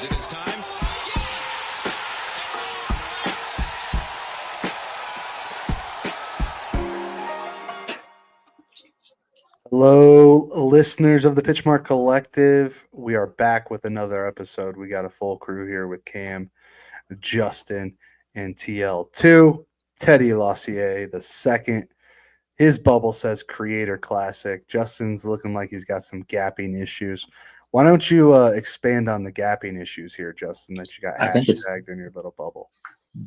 it his time? Yes! Hello, listeners of the Pitchmark Collective. We are back with another episode. We got a full crew here with Cam, Justin, and TL2. Teddy Lossier, the second. His bubble says Creator Classic. Justin's looking like he's got some gapping issues. Why don't you expand on the gapping issues here, Justin, that you got I think it's hashtagged in your little bubble?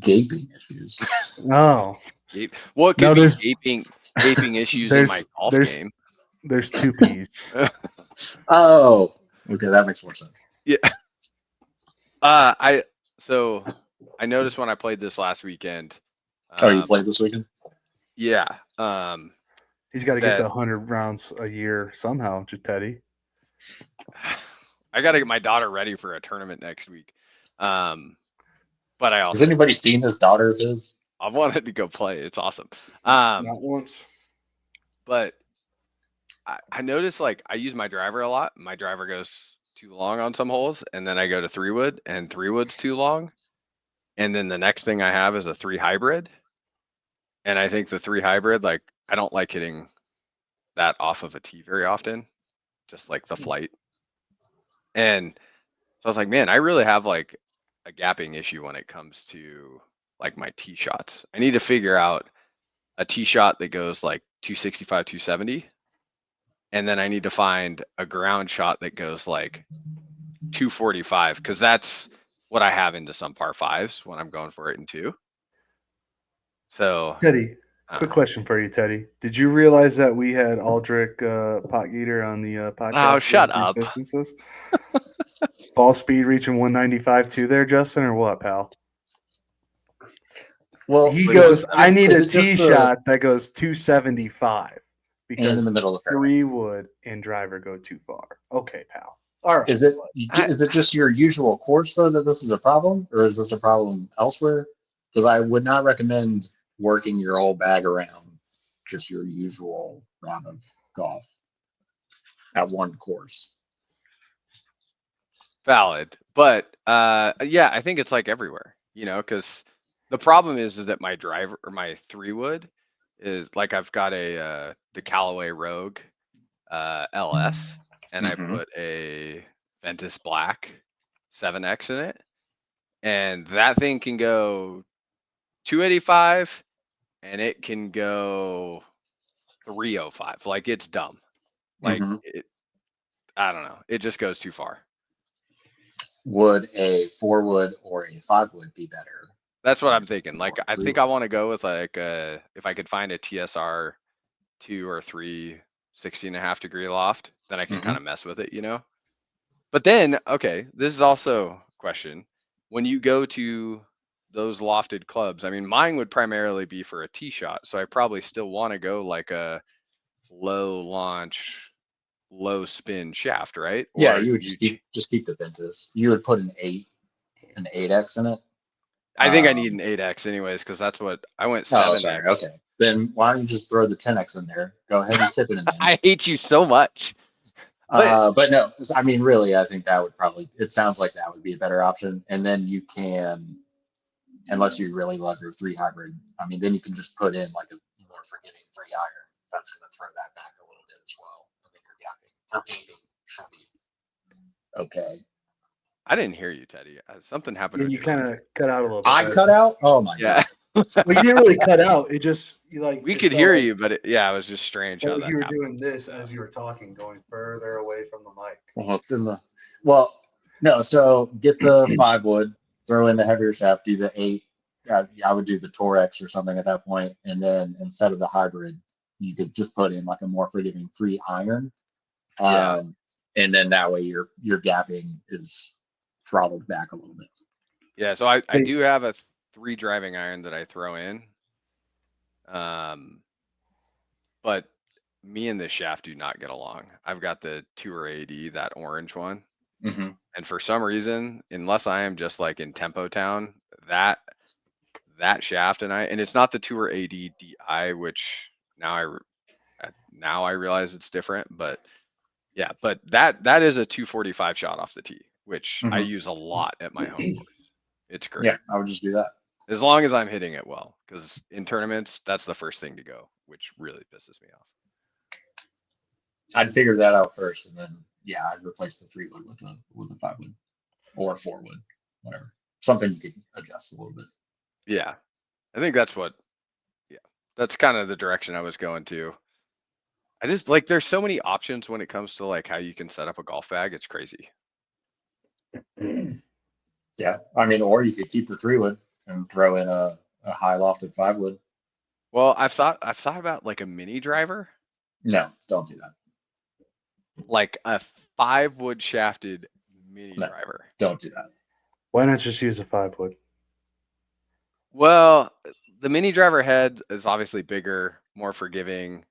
gaping issues. Oh, Well, it could No, be there's- gaping issues in my golf game. there's two P's. Oh, okay, that makes more sense. Yeah. So I noticed when I played this last weekend. Oh, you played this weekend? Yeah. He's got to get That- to 100 rounds a year somehow, Teddy. I got to get my daughter ready for a tournament next week. But I Has also anybody seen this daughter of his? I wanted to go play. It's awesome. Not once. But I noticed like I use my driver a lot. My driver goes too long on some holes, and then I go to 3-wood, and 3-wood's too long. And then the next thing I have is a 3 hybrid. And I think the 3 hybrid, like I don't like hitting that off of a tee very often, just like the flight. And so I was like, man, I really have like a gapping issue when it comes to like my tee shots. I need to figure out a tee shot that goes like 265, 270. And then I need to find a ground shot that goes like 245, because that's what I have into some par 5s when I'm going for it in 2. So Teddy, quick question for you, Teddy. Did you realize that we had Aldrich Potgieter on the podcast? Oh, shut these up. Distances? Ball speed reaching 195 too there, Justin, or what, pal? Well, He is goes, it I just- need is a it just tee the- shot that goes 275 and in because the middle of the fairway. 3-wood and driver go too far. Okay, pal. All right. Is it just your usual course though that this is a problem, or is this a problem elsewhere? Because I would not recommend working your whole bag around just your usual round of golf at one course. valid. But yeah, I think it's like everywhere, because the problem is that my driver or my 3-wood is like I've got the Callaway Rogue LS, and I Mhm. put a Ventus Black 7X in it, and that thing can go 285 and it can go 305. Like it's dumb. Like Mhm. I don't know. It just goes too far. Would a 4-wood or a 5-wood be better? That's what I'm thinking. Like I think Really? I want to go with like if I could find a TSR 2 or 3 60.5 degree loft, then I can Mhm. kind of mess with it, But then, okay, this is also a question. When you go to those lofted clubs, I mean, mine would primarily be for a tee shot, so I probably still want to go like a low launch, low spin shaft, right? Yeah, Or you would just keep the Ventus. You would put an 8X in it. I think I need an 8X anyways, because that's what I went 7X. sorry. Okay, then why don't you just throw the 10X in there? Go ahead and tip it in. I hate you so much. But no, I mean, really, I think that would probably. It sounds like that would be a better option, and then you can, unless you really love your 3 hybrid. I mean, then you can just put in like a more forgiving 3 iron. That's going to throw that back a little bit as well. I think your gaping should be okay. I didn't hear you, Teddy. Something happened. Yeah, with you your kind mic. of cut out a little bit. I cut out. Oh my Yeah. god. Well, you didn't really cut out. It just We it could felt hear like- you, but it was just strange how felt that like you were happened. doing this as you were talking, going further away from the mic. Well, it's in the. Well, no. So get the 5-wood, throw in the heavier shaft, do the 8. I would do the Torex or something at that point, and then instead of the hybrid, you could just put in like a more forgiving 3 iron. Yeah. And then that way your gapping is throttled back a little bit. Yeah, so I Hey. do have a 3 driving iron that I throw in. But me and this shaft do not get along. I've got the Tour AD, that orange one. Mm-hmm. And for some reason, unless I am just like in Tempo Town, that shaft and it's not the Tour AD DI, which now I realize it's different, but yeah, but that is a 245 shot off the tee, which I use a lot at my home course. It's great. Yeah, I would just do that. As long as I'm hitting it well, because in tournaments, that's the first thing to go, which really pisses me off. I'd figure that out first, and then I'd replace the 3-wood with a 5-wood or a 4-wood, whatever. Something you could adjust a little bit. Yeah, I think that's that's kind of the direction I was going to. I just like there's so many options when it comes to like how you can set up a golf bag. It's crazy. Yeah, I mean, or you could keep the 3-wood and throw in a high lofted 5-wood. Well, I've thought about like a mini driver, No, don't do that. like a 5-wood shafted mini No. driver. Don't do that. Why not just use a 5-wood? Well, the mini driver head is obviously bigger, more forgiving,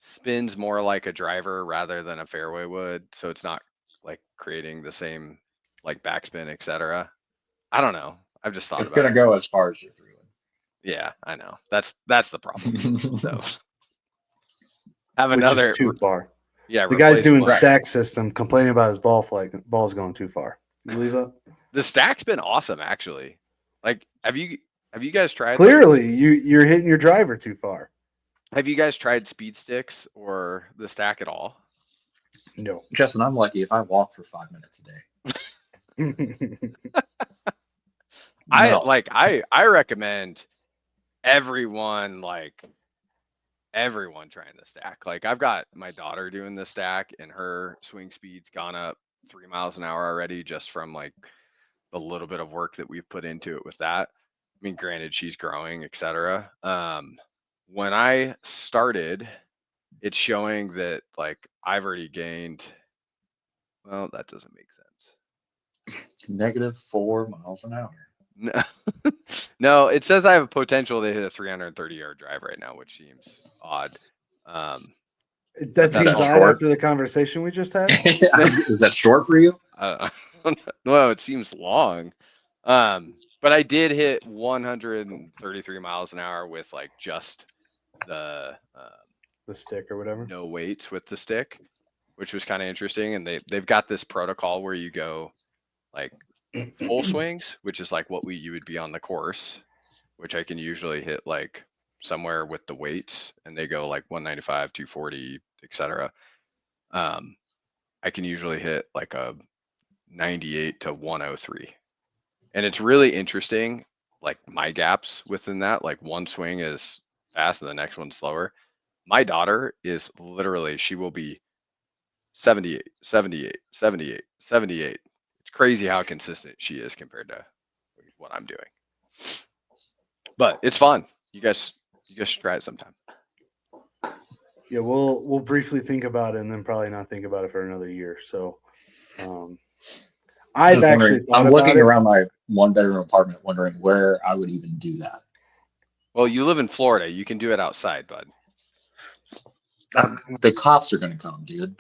spins more like a driver rather than a fairway would, so it's not like creating the same like backspin, etc. I don't know. I've just thought It's about gonna it. go as far as your 3-wood. Yeah, I know. That's the problem. So have Which another is too far. Yeah, The guy's replace doing one. stack system, complaining about his ball's going too far. You believe that? The stack's been awesome, actually. Like, have you guys tried? Clearly, you're hitting your driver too far. Have you guys tried speed sticks or the stack at all? No. Justin, I'm lucky if I walk for 5 minutes a day. No. I recommend everyone trying the stack. Like I've got my daughter doing the stack and her swing speed's gone up 3 miles an hour already just from like the little bit of work that we've put into it with that. I mean, granted, she's growing, etc. When I started, it's showing that like I've already gained. Well, that doesn't make sense. -4 miles an hour. No, no, it says I have a potential to hit a 330-yard drive right now, which seems odd. That That's seems odd short. after the conversation we just had. Is that short for you? No, it seems long. But I did hit 133 miles an hour with like just the stick or whatever. no weights with the stick, which was kind of interesting. And they've got this protocol where you go like full swings, which is like what you would be on the course, which I can usually hit like somewhere with the weights, and they go like 195, 240, etc. I can usually hit like a 98 to 103. And it's really interesting, like my gaps within that, like one swing is fast and the next one's slower. My daughter is literally, she will be 78, 78, 78, 78. It's crazy how consistent she is compared to what I'm doing. But it's fun. You guys should try it sometime. Yeah, we'll briefly think about it and then probably not think about it for another year. So I've actually thought I'm about looking it. around my 1-bedroom apartment wondering where I would even do that. Well, you live in Florida. You can do it outside, bud. The cops are gonna come, dude.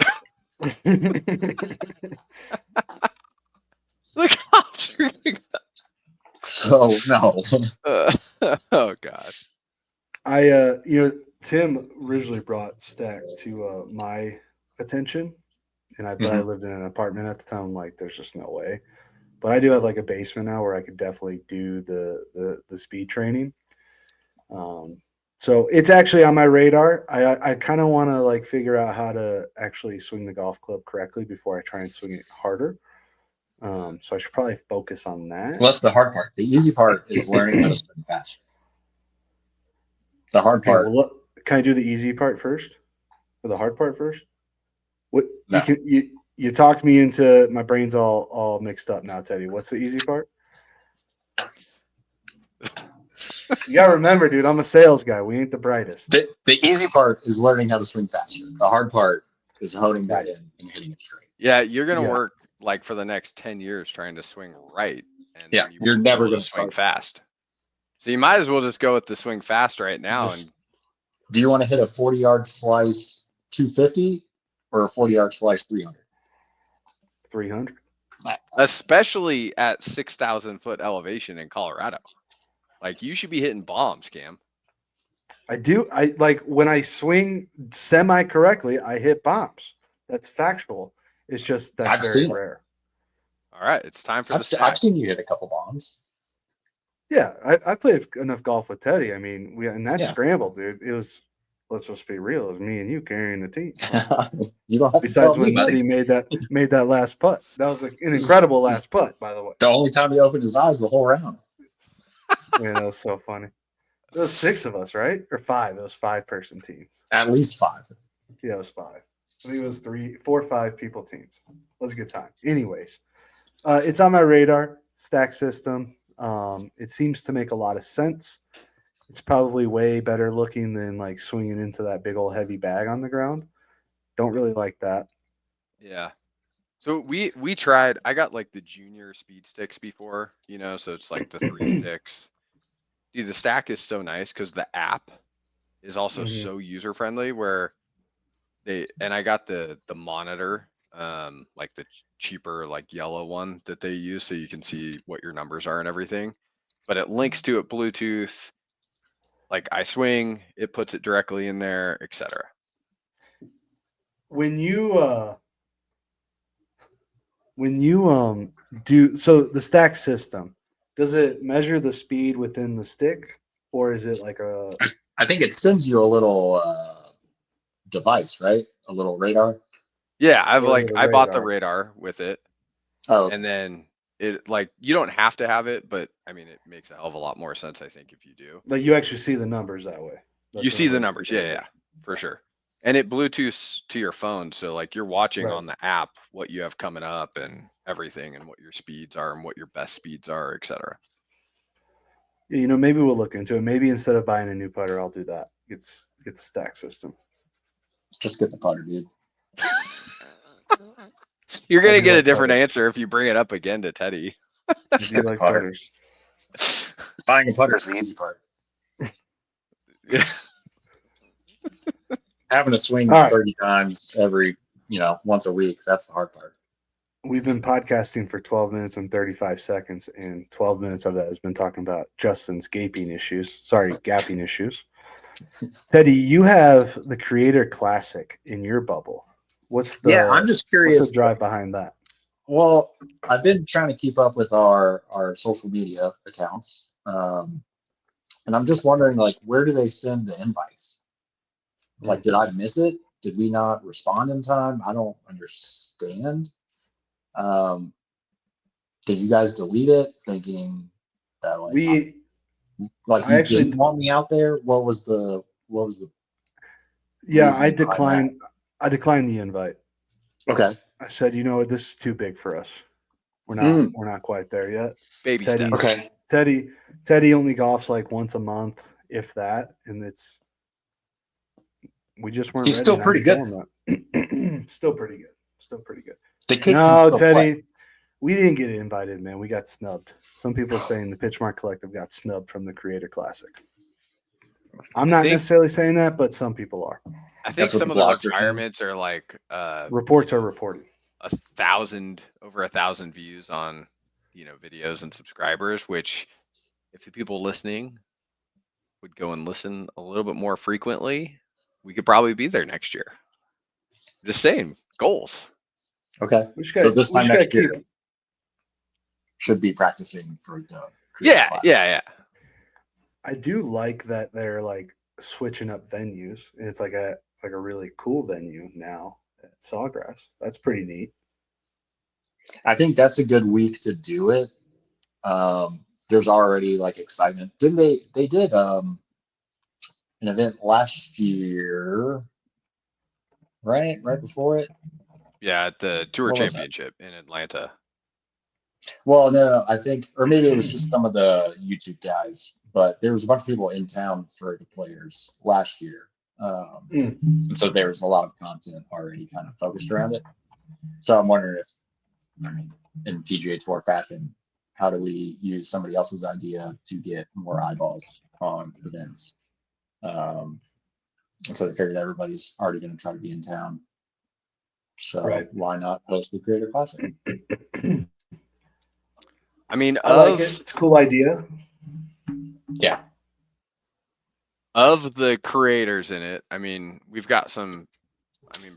The cops are gonna So no. oh God. Tim originally brought stack to my attention, and I lived in an apartment at the time. I'm like, there's just no way. But I do have like a basement now where I could definitely do the speed training. So it's actually on my radar. I kind of want to like figure out how to actually swing the golf club correctly before I try and swing it harder. So I should probably focus on that. Well, that's the hard part. The easy part is learning how to swing faster. The hard Okay, part. well, can I do the easy part first, or the hard part first? What No. you talked me into my brain's all mixed up now, Teddy. What's the easy part? You gotta remember, dude, I'm a sales guy. We ain't the brightest. The easy part is learning how to swing faster. The hard part is honing that in and hitting it straight. Yeah, you're gonna work like for the next 10 years trying to swing right, and Yeah, you you're won't be never able gonna to swing start. fast. So you might as well just go with the swing fast right now. Just- And Do you want to hit a 40-yard slice 250 or a 40-yard slice 300? 300. especially at 6,000 foot elevation in Colorado, like you should be hitting bombs, Cam. I do. I like when I swing semi correctly, I hit bombs. That's factual. It's just that's I've very seen it. rare. All right, it's time for the I've stack. seen you hit a couple bombs. Yeah, I played enough golf with Teddy. I mean, we in that Yeah. scramble, dude. It was, let's just be real, it was me and you carrying the team. You don't have to tell Besides me, when buddy. Teddy made that last putt. That was like an incredible last putt, by the way. The only time he opened his eyes the whole round. Man, that was so funny. There was 6 of us, right? Or 5. It was 5-person teams. At least 5. Yeah, it was 5. I think it was 4 or 5 people teams. It was a good time. Anyways, it's on my radar. Stack system. It seems to make a lot of sense. It's probably way better looking than like swinging into that big old heavy bag on the ground. Don't really like that. Yeah. So we tried. I got like the junior speed sticks before, so it's like the 3 sticks. Dude, the stack is so nice because the app is also Mhm. so user friendly. Where I got the monitor, like the cheaper like yellow one that they use, so you can see what your numbers are and everything. But it links to it Bluetooth. Like I swing, it puts it directly in there, etc. When you do so the stack system, does it measure the speed within the stick, or is it like a I think it sends you a little device, right? A little radar. Yeah, or is it a I bought the radar? radar with it, Oh, and then it like you don't have to have it, but I mean it makes a hell of a lot more sense, I think, if you do. Like you actually see the numbers that way? You That's see what the it links to numbers, yeah, for sure. And it Bluetooths to your phone, so like you're watching Right. on the app what you have coming up and everything, and what your speeds are and what your best speeds are, etc. Yeah, maybe we'll look into it. Maybe instead of buying a new putter, I'll do that. Get the stack system. just get the putter, dude. You're I gonna do get a like different putters. answer if you bring it up again to Teddy. I Just do get the like putter. putters. Buying a putter is the easy part. Yeah. Having to swing All right. 30 times every, once a week, that's the hard part. We've been podcasting for 12 minutes and 35 seconds, and 12 minutes of that has been talking about Justin's gapping issues. Teddy, you have the Creator Classic in your bubble. What's I'm just the curious. drive behind that? Well, I've been trying to keep up with our social media accounts. And I'm just wondering, like, where do they send the invites? Like, did I miss it? Did we not respond in time? I don't understand. Did you guys delete it thinking that like I you actually didn't want me out there? What was the yeah, I reasoning behind declined the invite. Okay. I said, this is too big for us. We're not quite there yet. Baby Teddy's steps. Okay. Teddy only golfs like once a month, if that, and we just weren't He's ready. still and I pretty told him that. Still pretty good. The kid can No, still Teddy, play. we didn't get invited, man. We got snubbed. Some people saying the Pitchmark Collective got snubbed from the Creator Classic. I'm not necessarily saying that, but some people are. I think some of the requirements are like reports are reported. Over 1,000 views on videos and subscribers, which if the people listening would go and listen a little bit more frequently, we could probably be there next year. Just saying, goals. Okay. So this time next year should be practicing for the yeah. I do like that they're like switching up venues. It's like a really cool venue now at Sawgrass. That's pretty neat. I think that's a good week to do it. There's already like excitement. Didn't they did an event last year, right before it? Yeah, at the Tour Championship in Atlanta. Well, no, I think, or maybe it was just some of the YouTube guys, but there was a bunch of people in town for the players last year. And so there was a lot of content already kind of focused around it. So I'm wondering if, in PGA Tour fashion, how do we use somebody else's idea to get more eyeballs on events? So they figured everybody's already going to try to be in town. So why not host the Creator Classic? I mean, I like it. It's a cool idea. Yeah. Of the creators in it, I mean, we've got some,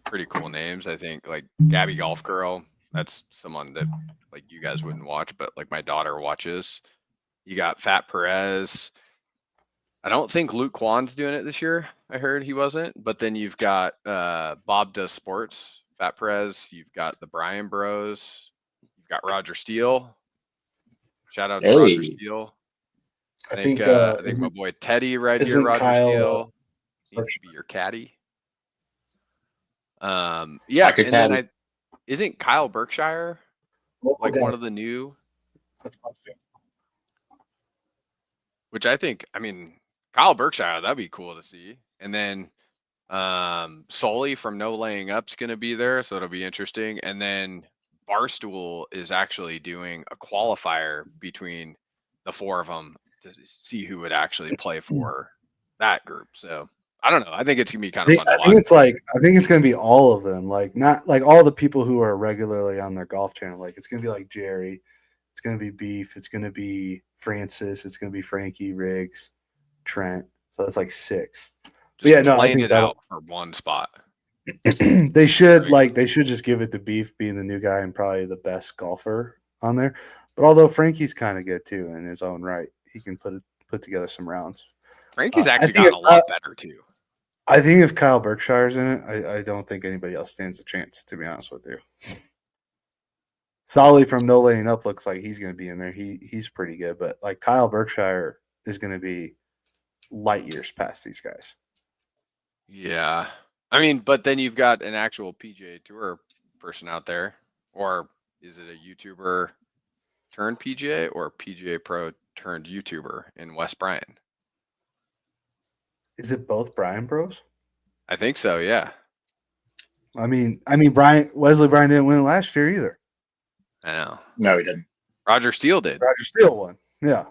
pretty cool names. I think like Gabby Golf Girl. That's someone that like you guys wouldn't watch, but like my daughter watches. You got Fat Perez. I don't think Luke Kwan's doing it this year. I heard he wasn't. But then you've got Bob Does Sports, Fat Perez. You've got the Bryan Bros. You've got Roger Steele. Shout out to Roger Hey, Steele. I I think think my boy Teddy right here, isn't Roger Kyle, Steele. Needs Berkshire? to be your caddy. I Yeah, could and then caddy. isn't Kyle Berkshire Local like guy. one of the new, That's possible. which I think, I mean, Kyle Berkshire, that'd be cool to see. And then Sully from No Laying Up's gonna be there, so it'll be interesting. And then Barstool is actually doing a qualifier between the four of them to see who would actually play for that group. So I don't know. I think it's gonna be kind of fun to I watch. think it's like I think it's gonna be all of them, like not like all the people who are regularly on their golf channel. Like it's gonna be like Jerry, it's gonna be Beef, it's gonna be Francis, it's gonna be Frankie, Riggs, Trent. So that's like 6. Just yeah, no, I playing think it that'll- out for one spot. they should Right. they should just give it to Beef being the new guy and probably the best golfer on there. But although Frankie's kind of good too in his own right, he can put together some rounds. Frankie's I actually think gotten a lot better too. I think if Kyle Berkshire's in it, I don't think anybody else stands a chance, to be honest with you. Solly from No Laying Up looks like he's going to be in there. He's pretty good, but like Kyle Berkshire is going to be light years past these guys. Yeah. I mean, but then you've got an actual PGA Tour person out there, or is it a YouTuber turned PGA or PGA Pro turned YouTuber in Wes Bryan? Is it both Bryan Bros? I think so. Yeah. I mean, Wesley Bryan didn't win last year either. I know. No, he didn't. Roger Steele did, Roger Steele won. Yeah.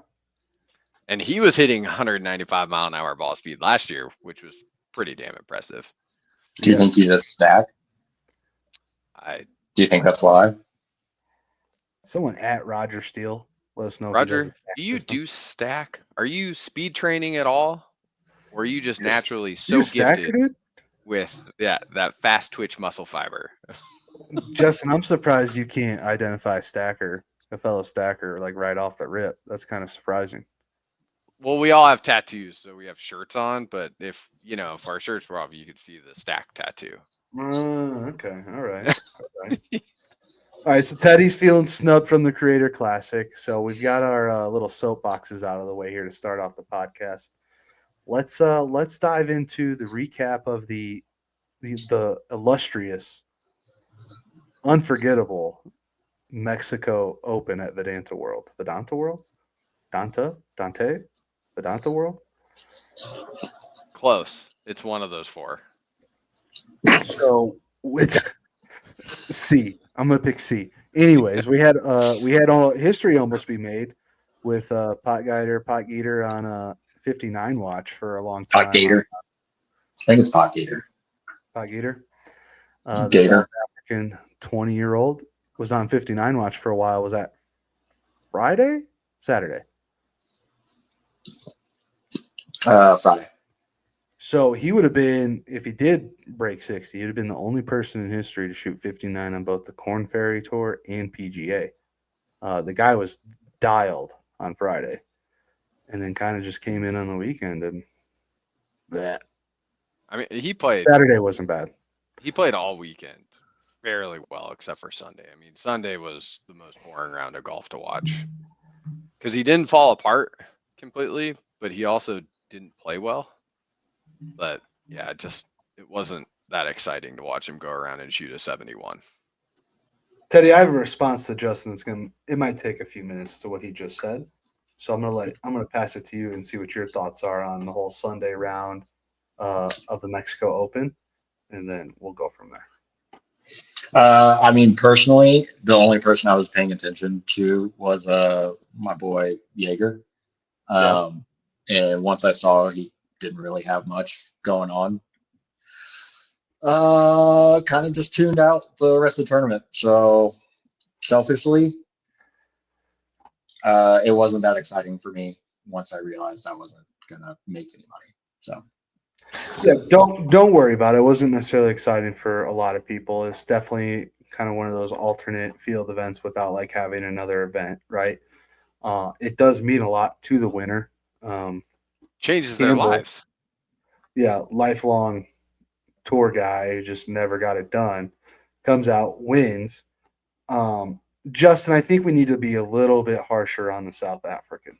and he was hitting 195-mile-an-hour ball speed last year, which was pretty damn impressive. Do you Yeah. think he just stack? I Do you think that's why? Someone at Roger Steele. Let us know. Roger, if he does a do you system. do stack? Are you speed training at all, or are you just Yes. naturally You so stacker, gifted dude? with that fast twitch muscle fiber? Justin, I'm surprised you can't identify a fellow stacker, like right off the rip. That's kind of surprising. Well, we all have tattoos, so we have shirts on. But if our shirts were off, you could see the stack tattoo. Okay. All right. All right. So Teddy's feeling snubbed from the Creator Classic. So we've got our little soapboxes out of the way here to start off the podcast. Let's dive into the recap of the illustrious, unforgettable Mexico Open at Vidanta World. Vidanta World? Dante? Vidanta World? Close. It's one of those four. So it's C. I'm gonna pick C. Anyways, we had all history almost be made with Pot Geeter on a 59 watch for a long time. Pot Gator. I think it's Pot Gator. Pot Geeter. The Gator. South African 20-year-old was on 59 watch for a while. Was that Friday? Saturday? Friday. So he would have been, if he did break 60, he would have been the only person in history to shoot 59 on both the Korn Ferry Tour and PGA. The guy was dialed on Friday and then kind of just came in on the weekend and that. I mean, he played Saturday wasn't bad. He played all weekend fairly well, except for Sunday. I mean, Sunday was the most boring round of golf to watch because he didn't fall apart completely, but he also didn't play well. But yeah, it wasn't that exciting to watch him go around and shoot a 71. Teddy, I have a response to Justin. It might take a few minutes to what he just said. So I'm gonna pass it to you and see what your thoughts are on the whole Sunday round of the Mexico Open, and then we'll go from there. I mean, personally, the only person I was paying attention to was my boy Jaeger. And once I saw he didn't really have much going on, kind of just tuned out the rest of the tournament. So selfishly, it wasn't that exciting for me once I realized I wasn't gonna make any money. So yeah, don't worry about it. It wasn't necessarily exciting for a lot of people. It's definitely kind of one of those alternate field events without like having another event, right? It does mean a lot to the winner. Changes their Campbell, lives. yeah, lifelong tour guy who just never got it done, comes out, wins. Justin, I think we need to be a little bit harsher on the South African.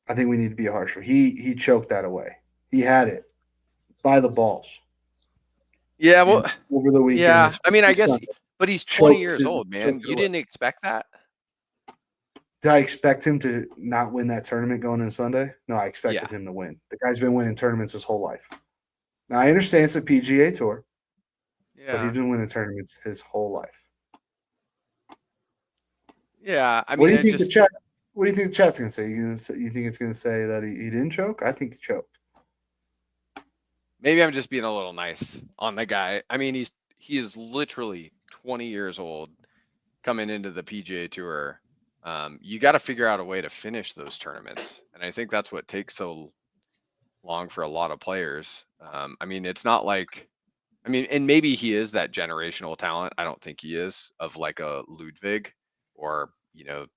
I think we need to be harsher. He choked that away. He had it by the balls. Yeah, And well, over the weekend. yeah. I mean, I especially guess, Sunday, but he's 20 choked years old, man. choked it You away. didn't expect that? Did I expect him to not win that tournament going into Sunday? No, I expected Yeah. him to win. The guy's been winning tournaments his whole life. Now I understand it's a PGA tour, but he's Yeah. been winning tournaments his whole life. Yeah. I What do mean, you think the chat? What do you think the chat's gonna say? You think it's gonna say that he didn't choke? I think he choked. maybe I'm just being a little nice on the guy. I mean, he is literally 20 years old coming into the PGA Tour. You got to figure out a way to finish those tournaments, and I think that's what takes so long for a lot of players. I mean, it's not like, I mean, and maybe he is that generational talent. I don't think he is, of like a Ludwig, or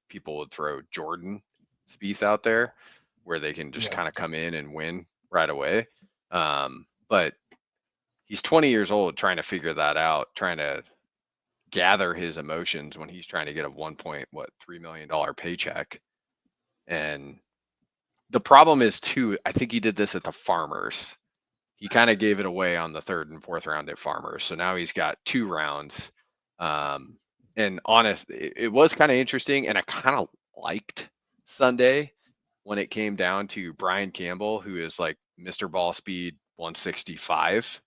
people would throw Jordan Spieth out there where they can just Yeah. kind of come in and win right away. But he's 20 years old trying to figure that out, trying to gather his emotions when he's trying to get a $1.3 million paycheck. And the problem is too, I think he did this at the Farmers. He kind of gave it away on the 3rd and 4th round at Farmers. So now he's got 2 rounds. And honest, it was kind of interesting, and I kind of liked Sunday when it came down to Brian Campbell, who is like Mr. Ball Speed 165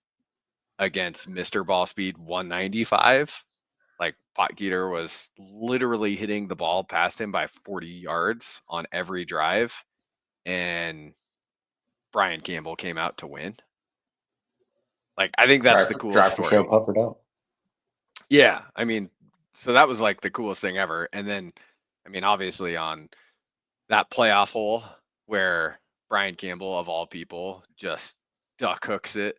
against Mr. Ball Speed 195. Like Potgieter was literally hitting the ball past him by 40 yards on every drive, and Brian Campbell came out to win. Like, I think that's the coolest drive for show, story. puffered out. Yeah, I mean, so that was like the coolest thing ever. And then, I mean, obviously on that playoff hole where Brian Campbell, of all people, just duck hooks it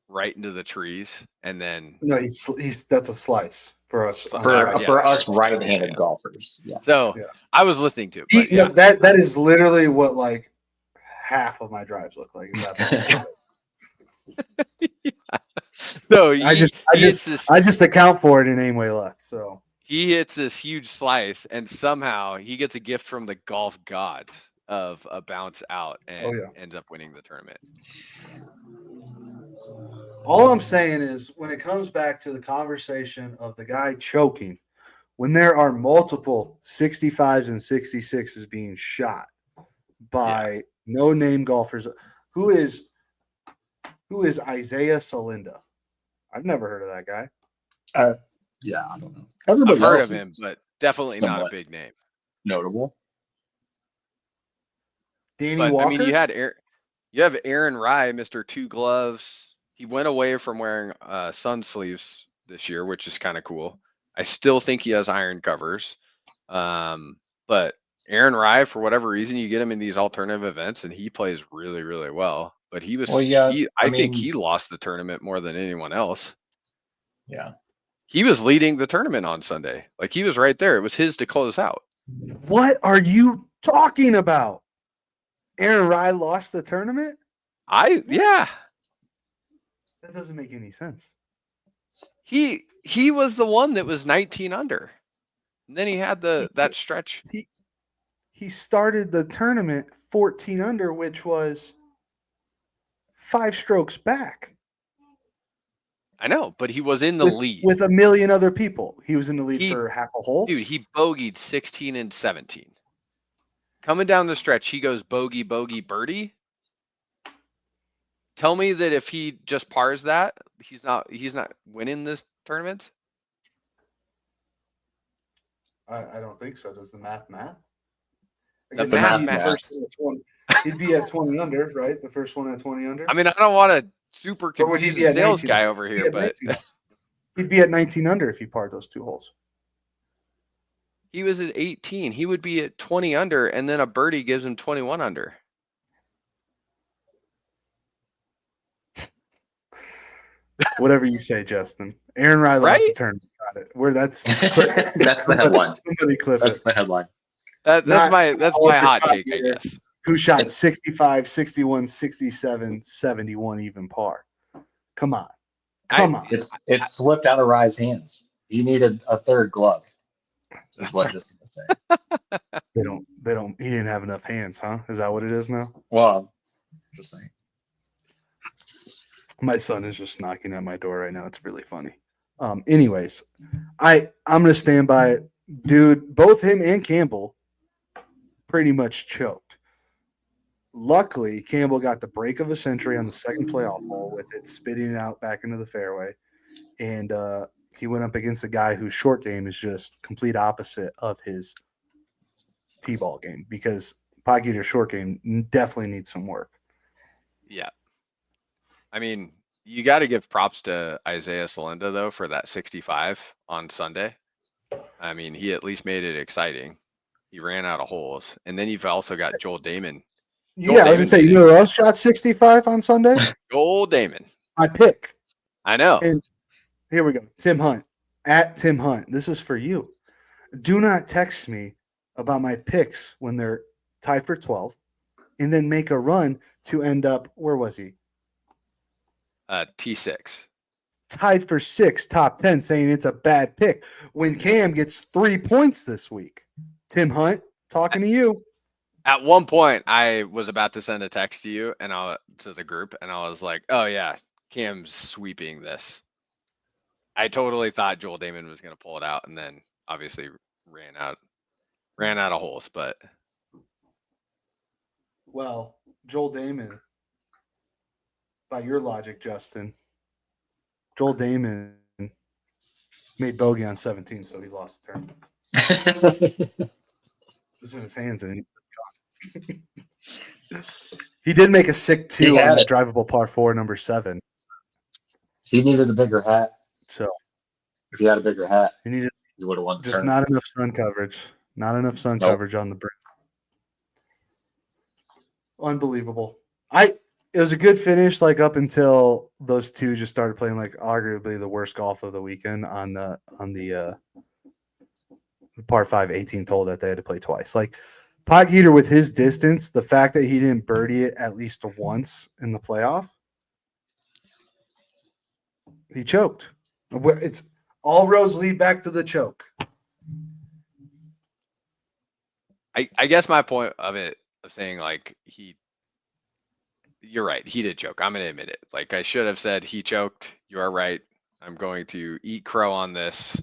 right into the trees, and then No, he's that's a slice for us. For us sorry. right-handed Yeah. golfers. Yeah. So Yeah. I was listening to it, but yeah. That is literally what like half of my drives look like. Is that So I just account for it in aim way left. So he hits this huge slice, and somehow he gets a gift from the golf gods of a bounce out, and ends up winning the tournament. all I'm saying is when it comes back to the conversation of the guy choking, when there are multiple 65s and 66s being shot by no-name golfers, who is Isaiah Salinda? I've never heard of that guy. Yeah, I don't know. I've Everybody heard else of is him, but definitely not a somewhat big name. notable. Danny But Walker. I mean, you have Aaron Rye, Mr. Two Gloves. He went away from wearing sun sleeves this year, which is kind of cool. I still think he has iron covers. But Aaron Rye, for whatever reason, you get him in these alternative events, and he plays really, really well. But he was, I think he lost the tournament more than anyone else. Yeah. He was leading the tournament on Sunday. Like, he was right there. It was his to close out. What are you talking about? Aaron Rye lost the tournament? Yeah. That doesn't make any sense. He was the one that was 19 under. And then he had that stretch. He started the tournament 14 under, which was 5 strokes back. I know, but he was in the lead. With a million other people. He was in the lead for half a hole? Dude, he bogeyed 16 and 17. Coming down the stretch, he goes bogey, bogey, birdie. Tell me that if he just pars that, he's not winning this tournament? I don't think so. Does the math? The math. He'd be at 20 under, right? The first one at 20 under. I mean, I don't want to super confuse the sales guy over here, but he'd be at 19 under if he parred those 2 holes. He was at 18. He would be at 20 under, and then a birdie gives him 21 under. Whatever you say, Justin. Aaron Rai lost the Right? tournament. Got it. Where that's That's the headline. somebody clip That's it. the headline. That's Not my hot take, I Alter guess. who shot It's- 65, 61, 67, 71 even par. Come on. I- Come on. It's slipped out of Rye's hands. He needed a third glove. Is what Justin was saying. They don't he didn't have enough hands, huh? Is that what it is now? Well, just saying. My son is just knocking at my door right now. It's really funny. Anyways, I'm gonna stand by it. Dude, both him and Campbell pretty much choked. Luckily, Campbell got the break of a century on the second playoff hole with it spitting out back into the fairway. And he went up against a guy whose short game is just complete opposite of his T-ball game because Pagita's short game definitely needs some work. Yeah. I mean, you got to give props to Isaiah Salenda though for that 65 on Sunday. I mean, he at least made it exciting. He ran out of holes, and then you've also got Joel Damon. Yeah, I was gonna say, you know who else shot 65 on Sunday? Joel Damon. My pick. I know. And here we go. Tim Hunt. At Tim Hunt. This is for you. Do not text me about my picks when they're tied for 12th and then make a run to end up, where was he? T6. Tied for 6, top 10, saying it's a bad pick when Cam gets 3 points this week. Tim Hunt, talking to you. At one point, I was about to send a text to you and to the group, and I was like, "Oh yeah, Cam's sweeping this." I totally thought Joel Damon was going to pull it out, and then obviously ran out of holes. But Well, Joel Damon, by your logic, Justin, Joel Damon made bogey on 17, so he lost the tournament. It was in his hands, and he did make a sick 2 on that drivable par 4, number 7. He needed a bigger hat. So if he had a bigger hat, he needed he would have won the just tournament. not enough sun coverage. Not enough sun coverage on the brick. Unbelievable. It was a good finish, like up until those two just started playing like arguably the worst golf of the weekend on the par 5 18th hole that they had to play twice. Like Pagita with his distance, the fact that he didn't birdie it at least once in the playoff, he choked. It's all roads lead back to the choke. I guess my point of saying like you're right, he did choke. I'm gonna admit it. Like I should have said he choked. You are right. I'm going to eat crow on this.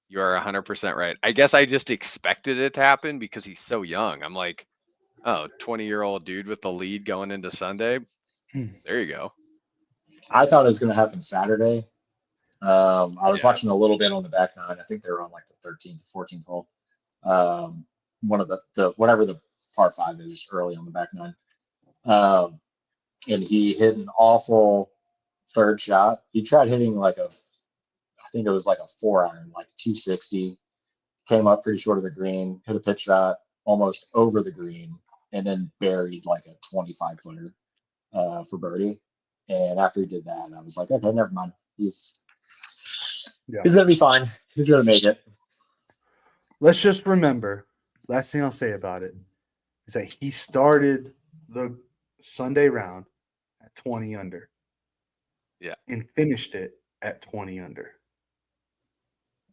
You are 100% right. I guess I just expected it to happen because he's so young. I'm like, oh, 20-year-old dude with the lead going into Sunday. There you go. I thought it was going to happen Saturday. I was watching a little bit on the back nine. I think they were on like the 13th or 14th hole. One of the whatever the par 5 is early on the back nine. And he hit an awful third shot. He tried hitting I think it was like a 4-iron, like 260. Came up pretty short of the green, hit a pitch shot almost over the green, and then buried like a 25-footer for birdie. And after he did that, I was like, okay, never mind. He's gonna be fine. He's gonna make it. Let's just remember, last thing I'll say about it is that he started the Sunday round at 20 under. Yeah. And finished it at 20 under.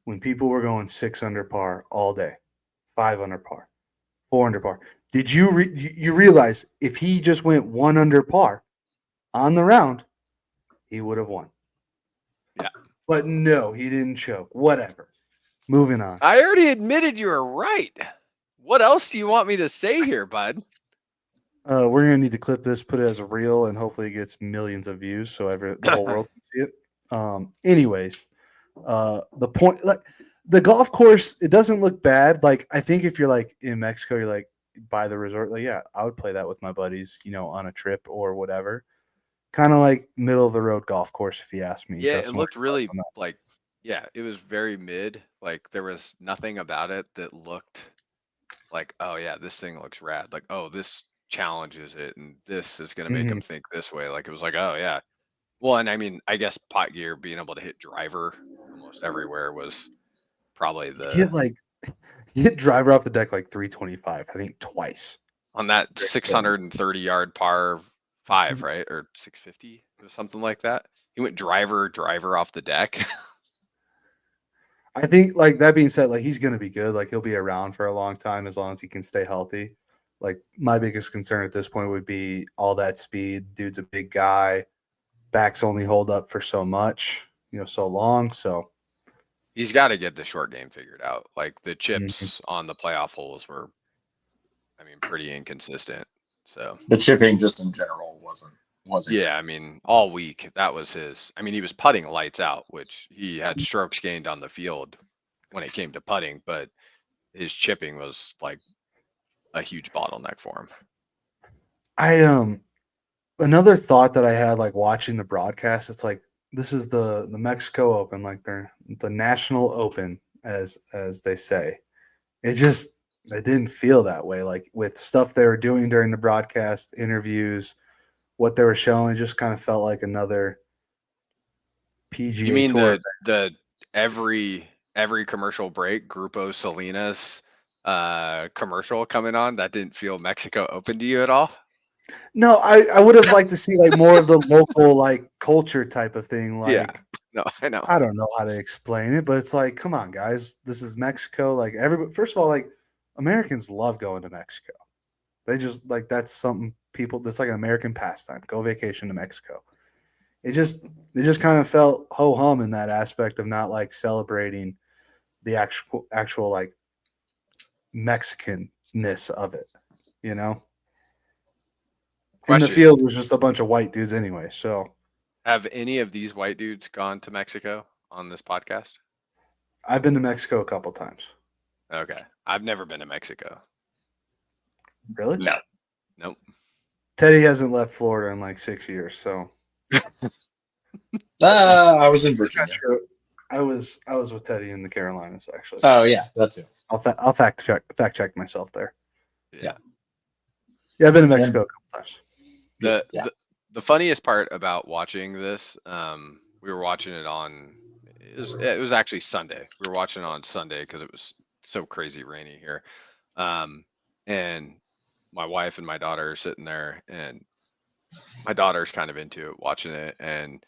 When people were going 6 under par all day, 5 under par, 4 under par. Did you you realize if he just went 1 under par on the round, he would have won? Yeah. But no, he didn't choke. Whatever. Moving on. I already admitted you were right. What else do you want me to say here, bud? We're gonna need to clip this, put it as a reel, and hopefully it gets millions of views so the whole world can see it. Anyways, the point, like the golf course, it doesn't look bad. Like I think if you're like in Mexico, you're like by the resort, like yeah, I would play that with my buddies, on a trip or whatever. Kind of like middle of the road golf course, if you ask me. Yeah, it looked really like, yeah, it was very mid. Like there was nothing about it that looked like, oh yeah, this thing looks rad. Like, oh, this challenges it, and this is gonna make them think this way. Like it was like, oh yeah, Well, and I mean, I guess pot gear being able to hit driver almost everywhere was probably You the hit like you hit driver off the deck like 325, I think twice. on that Yeah. 630-yard par 5, right? Or 650 or something like that. He went driver off the deck. I think, like, that being said, like, he's gonna be good. Like, he'll be around for a long time as long as he can stay healthy. Like, my biggest concern at this point would be all that speed. Dude's a big guy. Backs only hold up for so much, so long. So He's got to get the short game figured out. Like the Mhm. chips on the playoff holes were, I mean, pretty inconsistent. So The chipping just in general wasn't yeah, I mean, all week that was his. I mean, he was putting lights out, which he had strokes gained on the field when it came to putting, but his chipping was like a huge bottleneck for him. I another thought that I had, like, watching the broadcast, it's like this is the Mexico Open, like they're the national open, as they say. It didn't feel that way. Like, with stuff they were doing during the broadcast, interviews, what they were showing, just kind of felt like another PGA You mean Tour. the every commercial break, Grupo Salinas commercial coming on, that didn't feel Mexico Open to you at all? No, I would have liked to see, like, more of the local, like, culture type of thing. Yeah. Like, No, I know. I don't know how to explain it, but it's like, come on, guys, this is Mexico. Like, everybody, first of all, like, Americans love going to Mexico. They just, like, that's something that's like an American pastime. Go vacation to Mexico. It just kind of felt ho hum in that aspect of not, like, celebrating the actual like Mexicanness of it, you know. In the Question. field was just a bunch of white dudes anyway. So Have any of these white dudes gone to Mexico on this podcast? I've been to Mexico a couple times. Okay. I've never been to Mexico. Really? No. Nope. Teddy hasn't left Florida in like 6 years, so I was in it's not Virginia. true. I was with Teddy in the Carolinas actually. Oh yeah, that's it. I'll fact check myself there. Yeah. Yeah, I've been to Mexico a couple times. The, Yeah. the funniest part about watching this, we were watching it on, it was actually Sunday. We were watching it on Sunday because it was so crazy rainy here. And my wife and my daughter are sitting there, and my daughter's kind of into it, watching it, and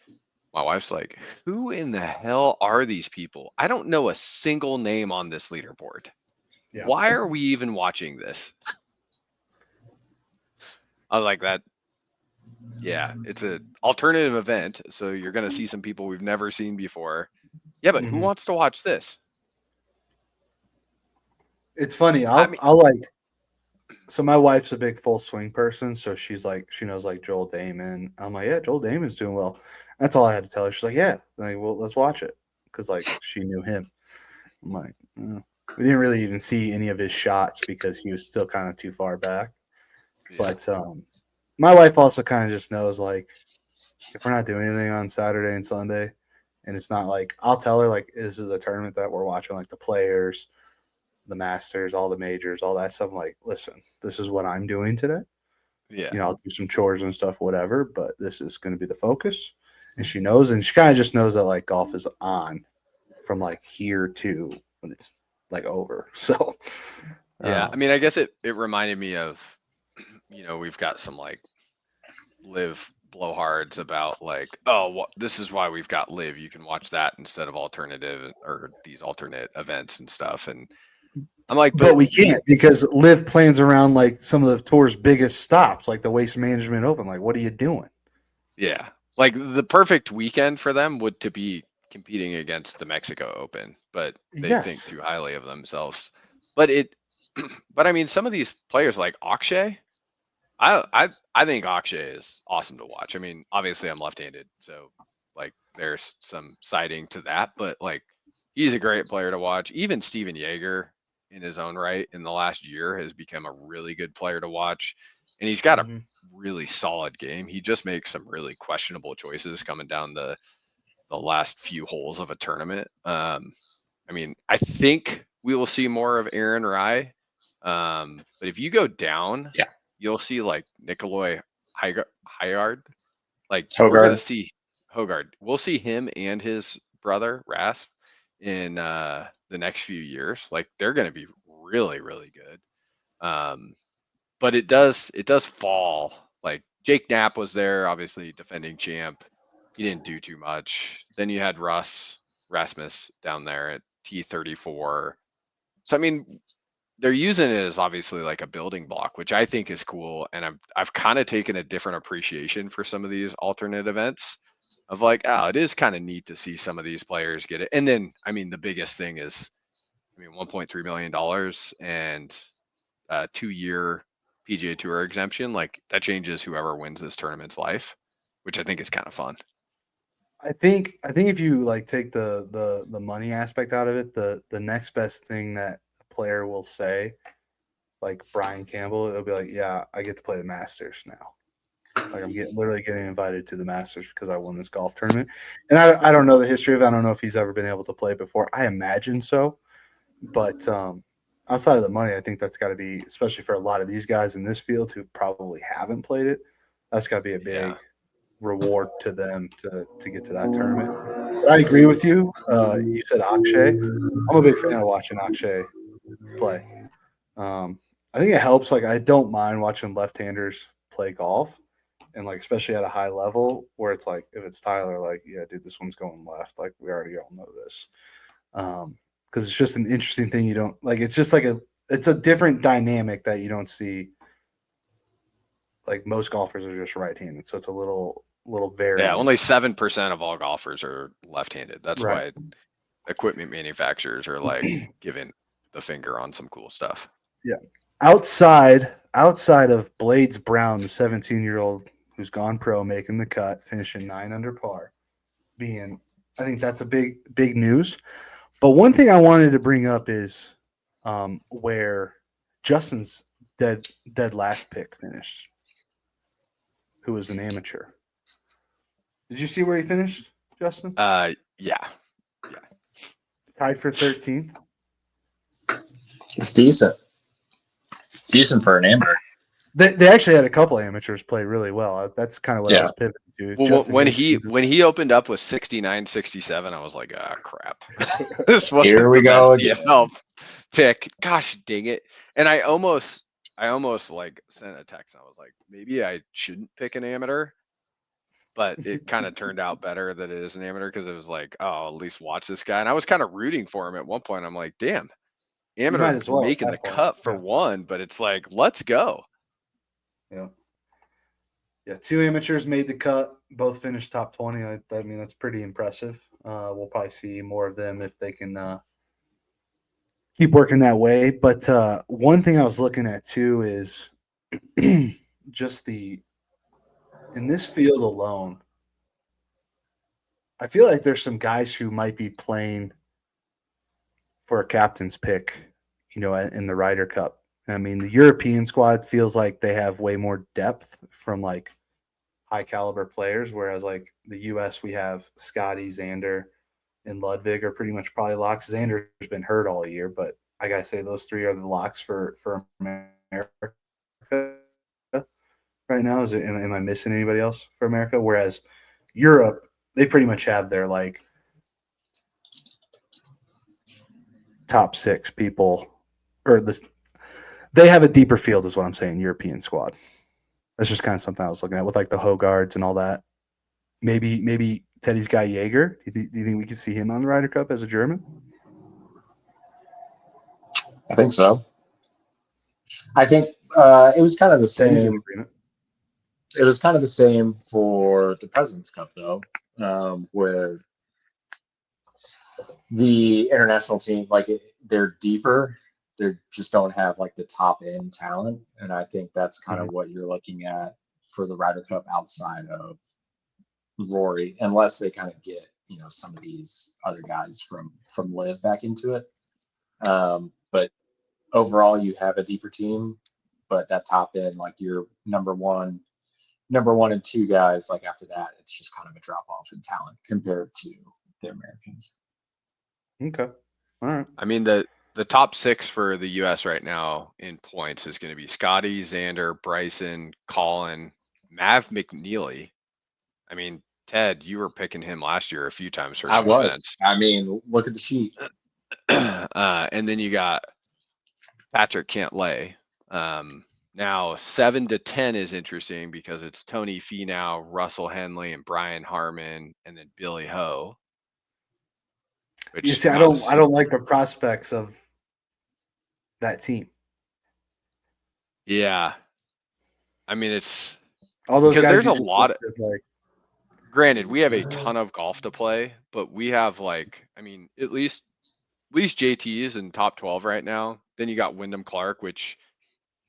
my wife's like, who in the hell are these people? I don't know a single name on this leaderboard. Yeah. Why are we even watching this? I was like, yeah, it's an alternative event, so you're going to see some people we've never seen before. Yeah, but who Mhm. wants to watch this? It's funny. I'll like. So my wife's a big full swing person, so she's like, she knows like Joel Damon. I'm like, yeah, Joel Damon's doing well. That's all I had to tell her. She's like, yeah, like, well, let's watch it, because like she knew him. I'm like, we didn't really even see any of his shots because he was still kind of too far back. Yeah. But my wife also kind of just knows, like, if we're not doing anything on Saturday and Sunday, and it's not like, I'll tell her like, this is a tournament that we're watching, like the Players, the Masters, all the majors, all that stuff. I'm like, listen, this is what I'm doing today. Yeah. I'll do some chores and stuff, whatever, but this is going to be the focus. And she knows, and she kind of just knows that like golf is on from like here to when it's like over. So Yeah. I mean, I guess it reminded me of, we've got some like live blowhards about like, oh, this is why we've got live. You can watch that instead of alternative or these alternate events and stuff. And I'm like, but we can't, because live plans around like some of the tour's biggest stops, like the Waste Management Open. Like, what are you doing? Yeah. Like the perfect weekend for them would to be competing against the Mexico Open, but they think Yes. too highly of themselves. But but I mean, some of these players like Akshay, I think Akshay is awesome to watch. I mean, obviously I'm left-handed, so like there's some siding to that, but like he's a great player to watch. Even Steven Yeager in his own right in the last year has become a really good player to watch. And he's got a really solid game. He just makes some really questionable choices coming down the last few holes of a tournament. I mean, I think we will see more of Aaron Rye. But if you go down, you'll see like Nikolai Hyard. Like we're gonna Hogard. see Hogard. We'll see him and his brother Rasp in the next few years. Like they're going to be really, really good. But it does fall. Like Jake Knapp was there, obviously defending champ. He didn't do too much. Then you had Rasmus down there at T34. So I mean, they're using it as obviously like a building block, which I think is cool. And I've kind of taken a different appreciation for some of these alternate events of like, oh, it is kind of neat to see some of these players get it. And then, I mean, the biggest thing is, $1.3 million and a 2-year PGA Tour exemption. Like that changes whoever wins this tournament's life, which I think is kind of fun. I think if you like take the money aspect out of it, the next best thing that a player will say, like Brian Campbell, it'll be like, yeah, I get to play the Masters now. Like I'm literally getting invited to the Masters because I won this golf tournament. And I don't know the history of it. I don't know if he's ever been able to play before. I imagine so. But outside of the money, I think that's got to be, especially for a lot of these guys in this field who probably haven't played it, that's got to be a big reward to them to get to that tournament. But I agree with you. You said Akshay. I'm a big fan of watching Akshay play. I think it helps. Like I don't mind watching left-handers play golf, and like especially at a high level where it's like if it's Tyler, like yeah, dude, this one's going left. Like we already all know this. Because it's just an interesting thing you don't like. It's just like it's a different dynamic that you don't see. Like most golfers are just right-handed, so it's a little variant. Yeah, only 7% of all golfers are left-handed. That's Right. why equipment manufacturers are like giving the finger on some cool stuff. Yeah. Outside of Blades Brown, the 17-year-old who's gone pro, making the cut, finishing 9 under par, I think that's a big news. But one thing I wanted to bring up is where Justin's dead last pick finished, who was an amateur. Did you see where he finished, Justin? Yeah. Tied for 13th. It's decent. Decent for an amateur. They actually had a couple amateurs play really well. That's kind of what I was pivoting to. Well, when he opened up with 69, 67, I was like, ah, crap. This wasn't Here we the go best DFL pick. Gosh dang it. And I almost like sent a text. I was like, maybe I shouldn't pick an amateur. But it kind of turned out better that it is an amateur because it was like, oh, at least watch this guy. And I was kind of rooting for him at one point. I'm like, damn, amateur making the cut for one, but it's like, let's go. Yeah, 2 amateurs made the cut. Both finished top 20. I mean, that's pretty impressive. We'll probably see more of them if they can keep working that way. But one thing I was looking at too is just in this field alone, I feel like there's some guys who might be playing for a captain's pick, in the Ryder Cup. I mean, the European squad feels like they have way more depth from like high caliber players, whereas like the US, we have Scotty, Xander, and Ludwig are pretty much probably locks. Xander's been hurt all year, but I gotta say those 3 are the locks for America right now. Am I missing anybody else for America? Whereas Europe, they pretty much have their like top 6 people, or they have a deeper field, is what I'm saying. European squad. That's just kind of something I was looking at with like the Hogards and all that. Maybe Teddy's guy Jaeger. Do you think we could see him on the Ryder Cup as a German? I think so. I think it was kind of the same. It was kind of the same for the President's Cup, though, with the international team. Like they're deeper. They just don't have like the top end talent, and I think that's kind of what you're looking at for the Ryder Cup outside of Rory, unless they kind of get some of these other guys from Live back into it. But overall, you have a deeper team, but that top end, like your number one and 2 guys, like after that, it's just kind of a drop off in talent compared to the Americans. Okay, all right. I mean, the top 6 for the U.S. right now in points is going to be Scotty, Xander, Bryson, Colin, Mav McNeely. I mean, Ted, you were picking him last year a few times for I some was. events. I mean, look at the sheet. And then you got Patrick Cantlay. Now 7 to 10 is interesting because it's Tony Finau, Russell Henley, and Brian Harmon, and then Billy Ho. You Which see, I don't like the prospects of that team. Yeah, I mean it's All those because guys there's you a just lot of. listed, like Granted, we have a ton of golf to play, but we have like, I mean, at least JT is in top 12 right now. Then you got Wyndham Clark, which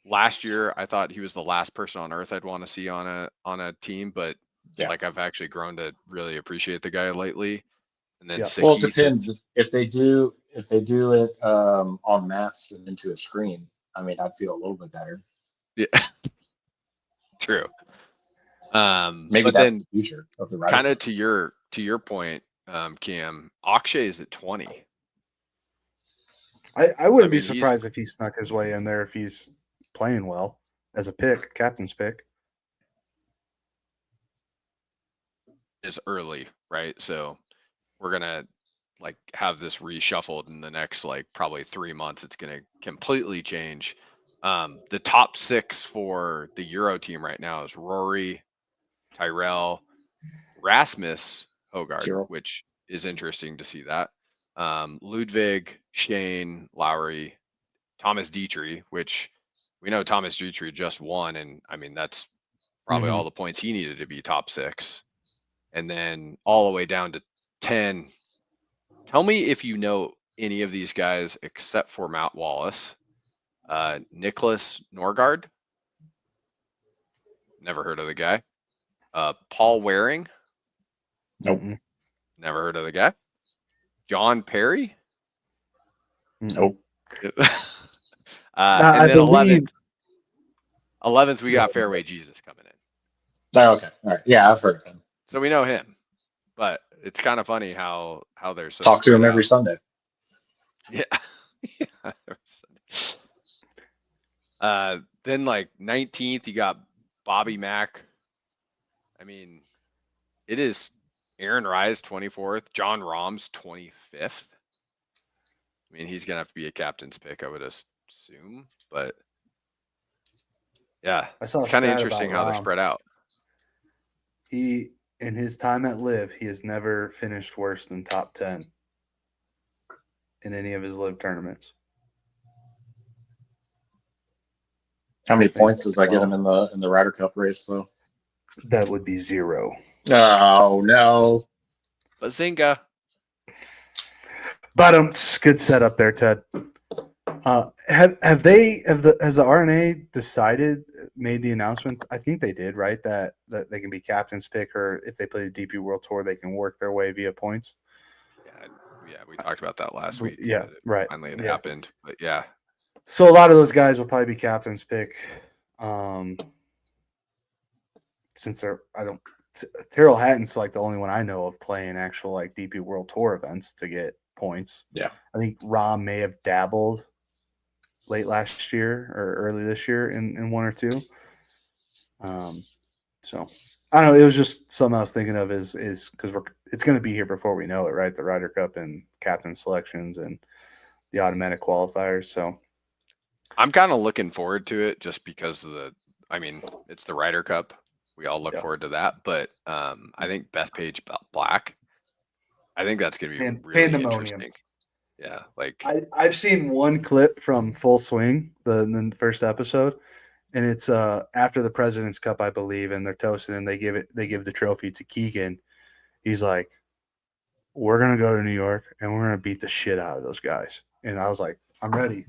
last year I thought he was the last person on earth I'd want to see on a team, but Yeah. like I've actually grown to really appreciate the guy lately. And then Yeah. Well, it Sahith depends is, if they do it on mats and into a screen. I mean, I'd feel a little bit better. yeah, true. Maybe But that's then the future of the Ryder kind of Cup. to your point, Cam, Akshay is at 20. I wouldn't be mean, he's surprised if he snuck his way in there if he's playing well as a pick, captain's pick. is early, right? So we're gonna like have this reshuffled in the next like probably 3 months. It's gonna completely change. The top 6 for the Euro team right now is Rory, Tyrell, Rasmus Hogard, Hero. which is interesting to see that. Ludwig, Shane, Lowry, Thomas Dietrich, which we know Thomas Dietrich just won, and I mean that's probably all the points he needed to be top 6. And then all the way down to 10. Tell me if you know any of these guys except for Matt Wallace. Nicholas Norgard. Never heard of the guy. Paul Waring. Nope. Mm-mm. Never heard of the guy. John Perry. Nope. Now, And I then believe 11th, we Go got ahead. Fairway Jesus coming in. Oh, okay. All right. Yeah, I've heard of him. So we know him. But it's kind of funny how they're so Talk to him spread every out. Sunday. Yeah. Then like 19th, you got Bobby Mack. I mean, it is Aaron Rise 24th, John Rahm's 25th. I mean, he's gonna have to be a captain's pick, I would assume. But yeah, I saw a it's kind of stat interesting about how they're Rahm. spread out. He, in his time at Live, he has never finished worse than top 10 in any of his Live tournaments. How many Maybe points does that get 12. him in the Ryder Cup race, though? That would be 0. Oh no. Bazinga. But good setup there, Ted. Has the RNA made the announcement? I think they did, right? That they can be captain's pick, or if they play the DP World Tour, they can work their way via points. Yeah, we talked about that last week. Yeah, right. Finally, it Yeah. happened. But yeah, So a lot of those guys will probably be captain's pick. Since Terrell Hatton's like the only one I know of playing actual like DP World Tour events to get points. Yeah. I think Rahm may have dabbled late last year or early this year in 1 or 2. So I don't know. It was just something I was thinking of is because it's going to be here before we know it, right? The Ryder Cup and captain selections and the automatic qualifiers. So I'm kind of looking forward to it just because of it's the Ryder Cup. We all look Yeah. forward to that. But I think Bethpage Black, I think that's going to be really pandemonium. interesting. Yeah, like I've seen one clip from Full Swing, the first episode, and it's after the President's Cup, I believe, and they're toasting and they give the trophy to Keegan. He's like, "We're gonna go to New York and we're gonna beat the shit out of those guys." And I was like, "I'm ready.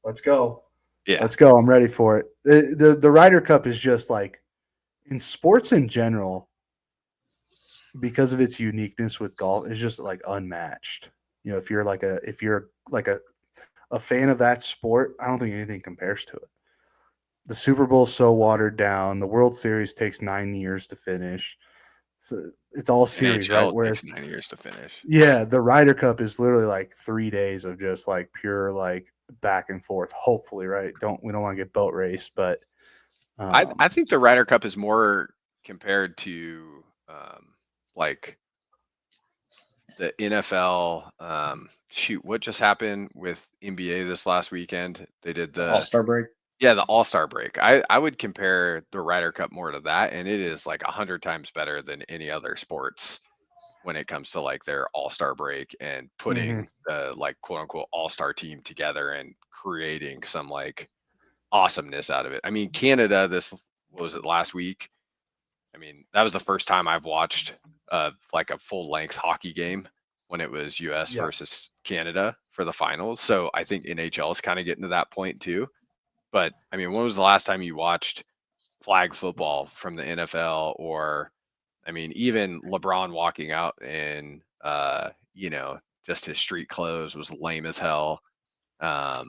Let's go. yeah, Let's go. I'm ready for it." The Ryder Cup is just like in sports in general, because of its uniqueness with golf, is just like unmatched. You know, if you're like a fan of that sport, I don't think anything compares to it. The Super Bowl's so watered down. The World Series takes 9 years to finish. So it's all series, right? NHL Whereas, takes 9 years to finish. yeah, the Ryder Cup is literally like 3 days of just like pure like back and forth. Hopefully, right? We don't want to get boat raced, but I think the Ryder Cup is more compared to like the NFL. Shoot, what just happened with NBA this last weekend? They did the All-Star break. Yeah, the All-Star break. I would compare the Ryder Cup more to that, and it is like 100 times better than any other sports when it comes to like their All-Star break and putting the like quote unquote All-Star team together and creating some like awesomeness out of it. I mean, Canada, what was it, last week? I mean, that was the first time I've watched like a full-length hockey game when it was US Yeah. versus Canada for the finals. So I think NHL is kind of getting to that point too. But I mean, when was the last time you watched flag football from the NFL? Or I mean, even LeBron walking out in just his street clothes was lame as hell. I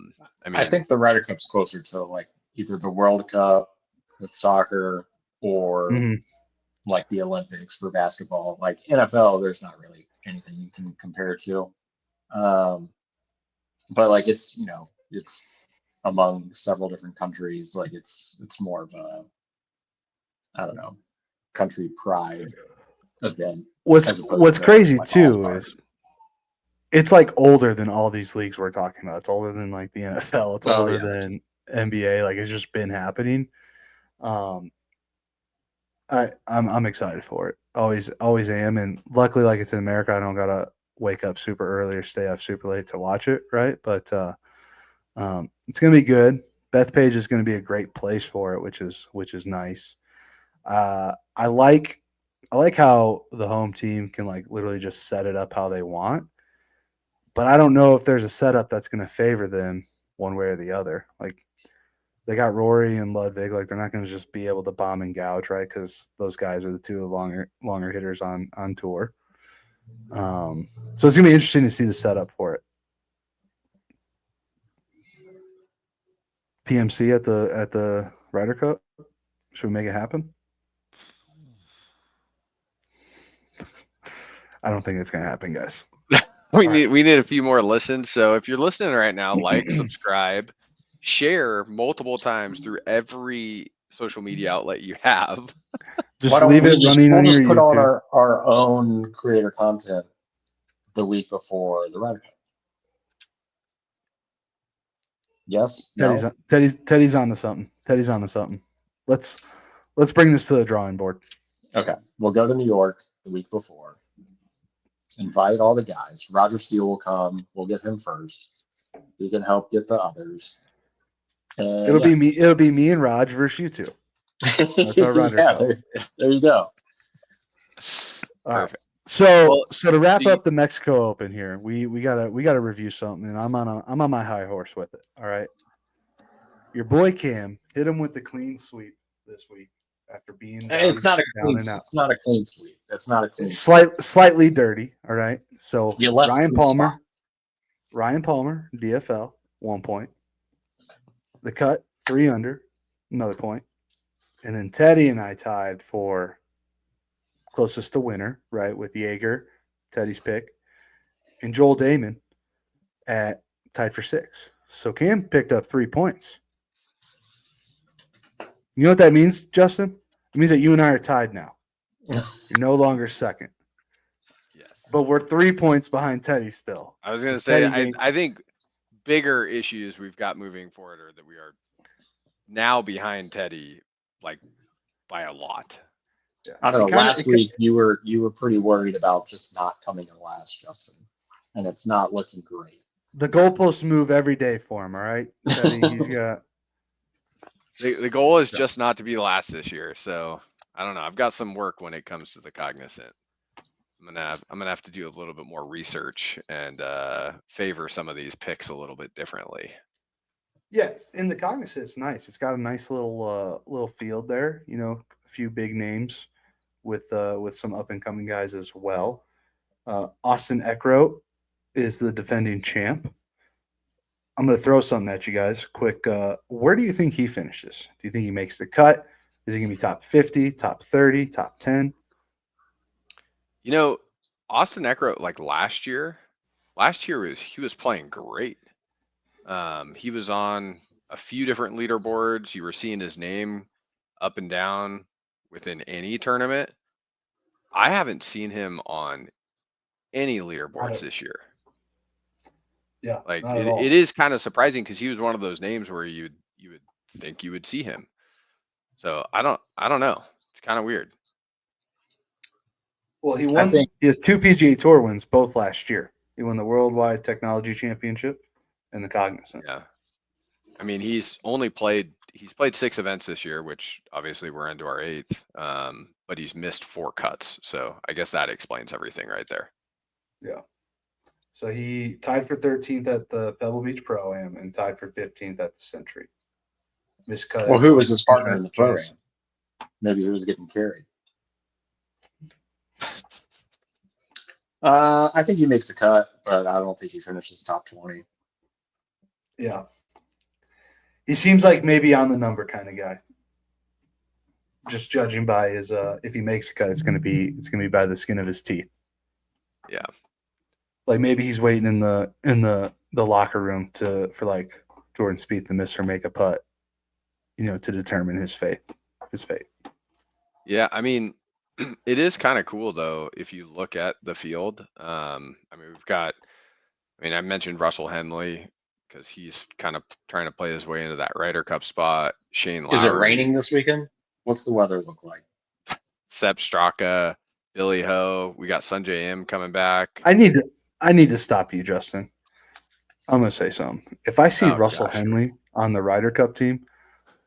I mean, think the Ryder Cup's closer to like either the World Cup with soccer or Mhm. like the Olympics for basketball. Like NFL, there's not really anything you can compare it to. But like it's among several different countries. Like it's more of a, I don't know, country pride event. as opposed What's to, crazy like, too All-Star. is it's like older than all these leagues we're talking about. It's older than like the NFL. It's Oh, older yeah. than NBA. Like it's just been happening. Um, I'm excited for it. Always am. And luckily, like it's in America, I don't gotta wake up super early or stay up super late to watch it. Right, but it's gonna be good. Bethpage is gonna be a great place for it, which is nice. I like how the home team can like literally just set it up how they want, but I don't know if there's a setup that's going to favor them one way or the other. Like they got Rory and Ludwig, like they're not going to just be able to bomb and gouge, right? Because those guys are the two longer hitters on tour. So it's going to be interesting to see the setup for it. PMC at the Ryder Cup. Should we make it happen? I don't think it's going to happen, guys. we All right. need a few more listens. So if you're listening right now, like, subscribe, share multiple times through every social media outlet you have. Just Why don't leave we it running we'll on just your put YouTube. on our own creator content the week before the Ryder Cup. Yes? Teddy's No? Teddy's onto something. Teddy's onto something. Let's bring this to the drawing board. Okay. We'll go to New York the week before. Invite all the guys. Roger Steele will come. We'll get him first. He can help get the others. And It'll be me and Raj versus you two. That's our Ryder yeah, Cup. there you go. All right. Perfect. So Well, to wrap up the Mexico Open here, we gotta review something, and I'm on my high horse with it. All right. Your boy Cam hit him with the clean sweep this week after being down, It's not a clean. and out. It's not a clean sweep. That's not a clean. It's slightly dirty. All right. So You left Ryan two Palmer, spots. DFL, 1 point. The cut, 3 under, another point. And then Teddy and I tied for closest to winner, right, with Jaeger, Teddy's pick, and Joel Damon tied for 6. So Cam picked up 3 points. You know what that means, Justin? It means that you and I are tied now. You're no longer second. yes. But we're 3 points behind Teddy still. I was going to 'Cause say, Teddy I think bigger issues we've got moving forward are that we are now behind Teddy, like, by a lot. Yeah. I don't know. Last week you were pretty worried about just not coming in last, Justin, and it's not looking great. The goalposts move every day for him. All right, Teddy. He's got. The goal is just not to be last this year. So I don't know. I've got some work when it comes to the cognizant. I'm gonna have to do a little bit more research and favor some of these picks a little bit differently. Yeah, in the cognizant, it's nice. It's got a nice little field there. You know, a few big names with some up and coming guys as well. Austin Eckroat is the defending champ. I'm going to throw something at you guys quick. Where do you think he finishes? Do you think he makes the cut? Is he going to be top 50, top 30, top 10? You know, Austin Eckroat, like last year he was playing great. He was on a few different leaderboards. You were seeing his name up and down within any tournament. I haven't seen him on any Not leaderboards at- this year. Yeah, Like not at all. it is kind of surprising because he was one of those names where you would think you would see him. So I don't know. It's kind of weird. Well, he I won. think- He has 2 PGA Tour wins both last year. He won the Worldwide Technology Championship and the Cognizant. Yeah. I mean, he's played 6 events this year, which obviously we're into our 8th. But he's missed 4 cuts. So I guess that explains everything right there. Yeah. So he tied for 13th at the Pebble Beach Pro-Am and tied for 15th at the Century. Miscut. Well, who was his partner in the Jason. program? Maybe he was getting carried. I think he makes the cut, but I don't think he finishes top 20. Yeah. He seems like maybe on the number kind of guy. Just judging by his if he makes a cut, it's gonna be by the skin of his teeth. Yeah. Like maybe he's waiting in the locker room for like Jordan Spieth to miss or make a putt, to determine his fate. Yeah, I mean, it is kind of cool though if you look at the field. I mean, I mentioned Russell Henley because he's kind of trying to play his way into that Ryder Cup spot. Shane Lowry. Is it raining this weekend? What's the weather look like? Sepp Straka, Billy Ho. We got Sanjay M coming back. I need to stop you, Justin. I'm gonna say something. If I see Oh, Russell gosh. Henley on the Ryder Cup team,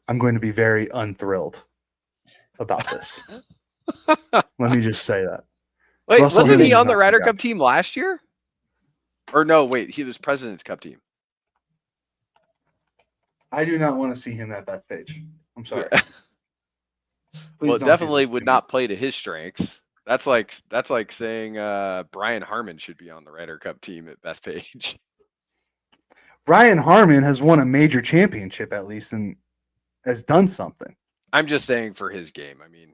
I'm going to be very unthrilled about this. Let me just say that. Wait, Russell wasn't he Henley's on the not Ryder the guy. Cup team last year? Or no, wait, he was President's Cup team. I do not want to see him at Bethpage. I'm sorry. Yeah. Please Well, don't do definitely this to would me. not play to his strengths. That's like saying Brian Harmon should be on the Ryder Cup team at Bethpage. Brian Harmon has won a major championship at least and has done something. I'm just saying for his game. I mean,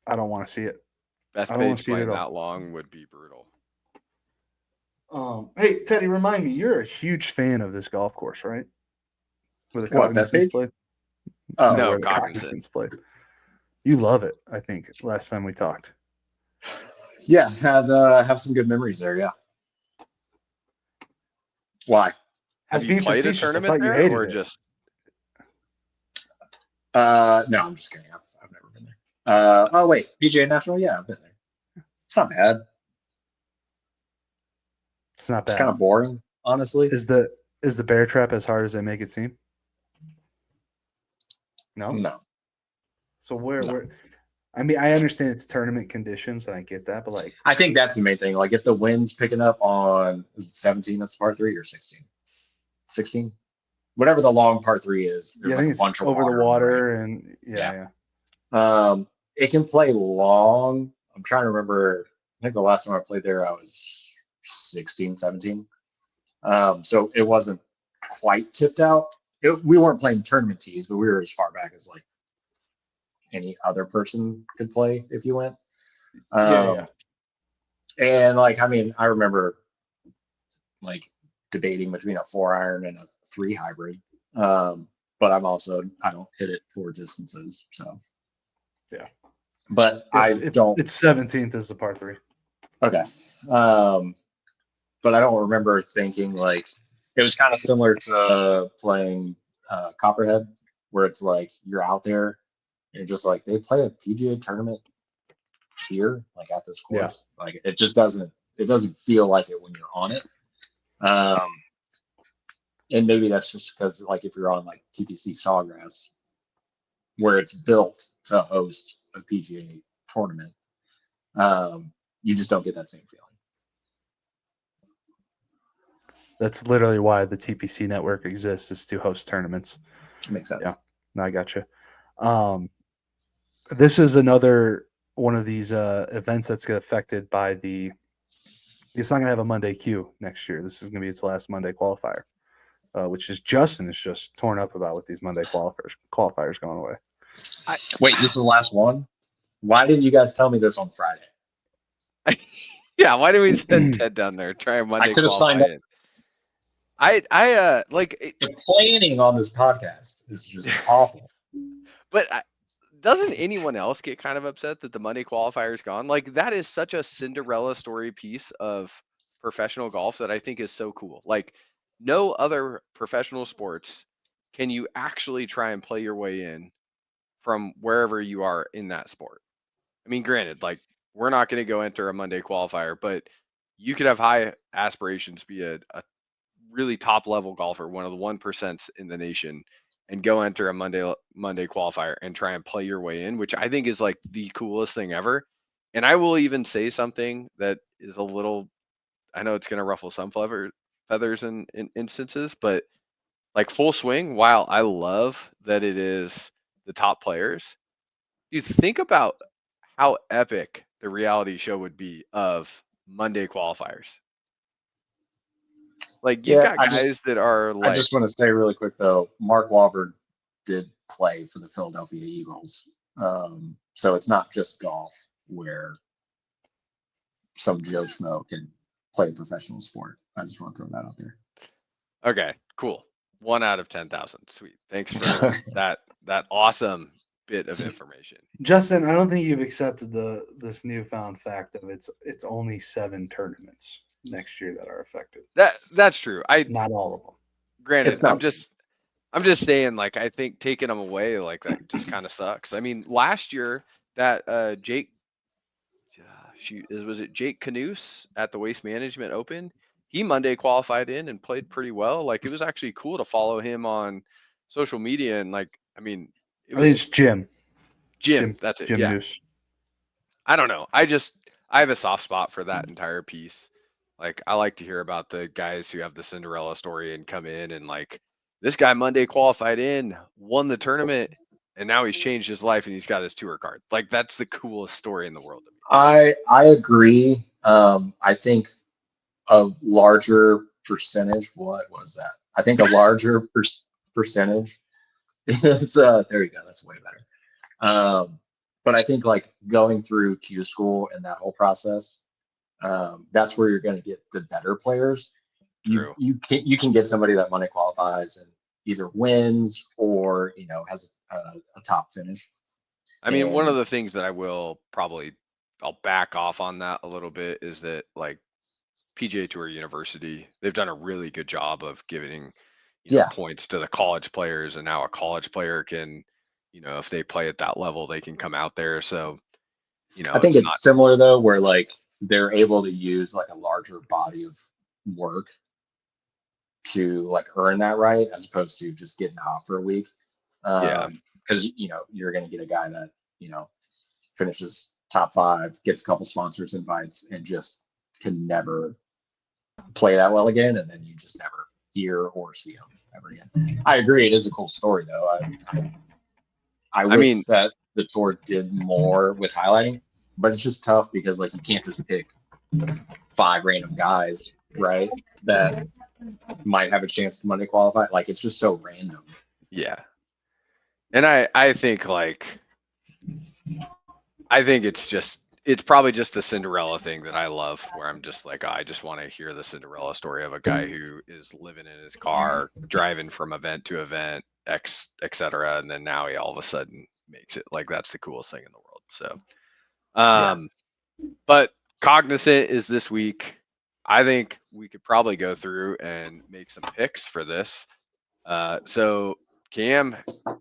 I don't want to see it. I don't wanna Bethpage see it at playing all. that long would be brutal. Hey, Teddy, remind me, you're a huge fan of this golf course, right? Where the What, Cognizants Bethpage? played? Oh, No, where the Cognizant. Cognizants played. You love it, I think, last time we talked. yeah, have some good memories there. Yeah. Why? Have That's you being played a facetious. I tournament thought you there, hated or it. just? No, I'm just kidding. I've never been there. Oh wait, PGA National. Yeah, I've been there. It's not bad. It's not It's bad. kind of boring, honestly. Is the bear trap as hard as they make it seem? No. No. So No. where? I mean, I understand it's tournament conditions, and I get that, but like, I think that's the main thing. Like if the wind's picking up on, is it 17? That's par 3 or 16? 16? Whatever the long par 3 is. There's I like think a bunch it's of over the on right. water, and yeah. It can play long. I'm trying to remember. I think the last time I played there, I was 16, 17. So it wasn't quite tipped out. We weren't playing tournament tees, but we were as far back as like any other person could play if you went. Yeah. And like, I mean, I remember like debating between a 4-iron and a 3 hybrid. But I don't hit it for distances. So Yeah. But It's 17th is the par 3. Okay. But I don't remember thinking like it was kind of similar to playing Copperhead, where it's like you're out there and you're just like, they play a PGA tournament here, like at this course. Yeah. Like it just doesn't feel like it when you're on it. And maybe that's just because like if you're on like TPC Sawgrass, where it's built to host a PGA tournament, you just don't get that same feeling. That's literally why the TPC network exists, is to host tournaments. Makes sense. Yeah. No, I got you. This is another one of these events that's affected by it's not going to have a Monday queue next year. This is going to be its last Monday qualifier, which is Justin is just torn up about with these Monday qualifiers going away. Wait, this is the last one? Why didn't you guys tell me this on Friday? Yeah, why did we send Ted down there? Try a Monday. I could have signed up. The The planning on this podcast is just awful. But doesn't anyone else get kind of upset that the Monday qualifier's gone? Like that is such a Cinderella story piece of professional golf that I think is so cool. Like no other professional sports can you actually try and play your way in from wherever you are in that sport. I mean, granted, like we're not going to go enter a Monday qualifier, but you could have high aspirations, be a really top level golfer, one of the 1% in the nation, and go enter a Monday qualifier and try and play your way in, which I think is like the coolest thing ever. And I will even say something that is a little, I know it's going to ruffle some feathers in instances, but like Full Swing, while I love that it is the top players, you think about how epic the reality show would be of Monday qualifiers. Like you've got guys that are I like, just want to say really quick though, Mark Wahlberg did play for the Philadelphia Eagles, so it's not just golf where some Joe Schmo can play a professional sport. I just want to throw that out there. okay, cool. 1 out of 10,000. Sweet. Thanks for that awesome bit of information. Justin, I don't think you've accepted this newfound fact of it's only 7 tournaments next year that are affected. That's true. Not all of them. Granted, It's not- I'm just saying, like, I think taking them away like that just kind of sucks. I mean, last year that Jake, was it Jake Canoose at the Waste Management Open? He Monday qualified in and played pretty well. Like, it was actually cool to follow him on social media and like, I mean, it I think was it's Jim. Jim. That's it. Jim Yeah. Noose. I don't know. I have a soft spot for that entire piece. Like I like to hear about the guys who have the Cinderella story and come in and like this guy Monday qualified in, won the tournament, and now he's changed his life and he's got his tour card. Like that's the coolest story in the world to me. I agree. I think a larger percentage. What was that? I think a larger percentage. Is, there you go. That's way better. But I think like going through Q school and that whole process, that's where you're going to get the better players. True. You can get somebody that Monday qualifies and either wins or has a top finish. I mean, one of the things that I'll back off on that a little bit is that like PGA Tour University, they've done a really good job of giving points to the college players, and now a college player can, if they play at that level, they can come out there. So, I think it's similar though, where like they're able to use like a larger body of work to like earn that right, as opposed to just getting off for a week. Because you're going to get a guy that finishes top 5, gets a couple sponsors invites, and just can never play that well again, and then you just never hear or see him ever again. I agree, it is a cool story though. I wish that the tour did more with highlighting, but it's just tough because like you can't just pick 5 random guys, right, that might have a chance to Monday qualify. Like it's just so random. Yeah. And I think it's probably just the Cinderella thing that I love, where I'm just like, I just want to hear the Cinderella story of a guy who is living in his car, driving from event to event, et cetera. And then now he all of a sudden makes it. Like, that's the coolest thing in the world. So, but Cognizant is this week. I think we could probably go through and make some picks for this. So Cam,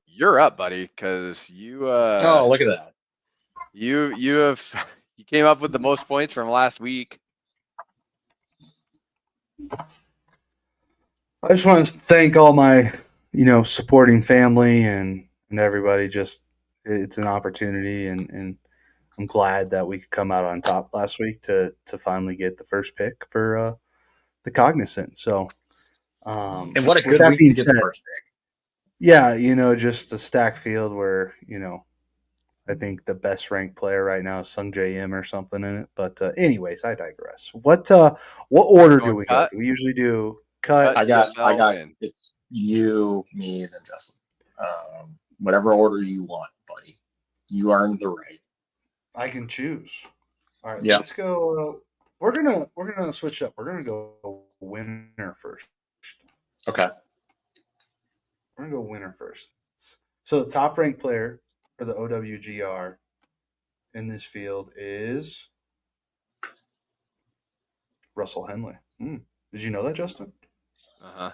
you're up, buddy, because you Oh, look at that. You came up with the most points from last week. I just want to thank all my, supporting family and everybody. Just it's an opportunity, and I'm glad that we could come out on top last week to finally get the first pick for the Cognizant. So, and what a good week to get the first pick. Yeah, just a stack field where I think the best ranked player right now is Sung J M or something in it. But anyways, I digress. What order do we go? Do we usually do cut? I got it's you, me, then Justin. Whatever order you want, buddy. You earned the right. I can choose. All right, let's go. We're gonna switch up. We're gonna go winner first. Okay. We're gonna go winner first. So the top ranked player or the OWGR in this field is Russell Henley. Did you know that, Justin? Uh-huh.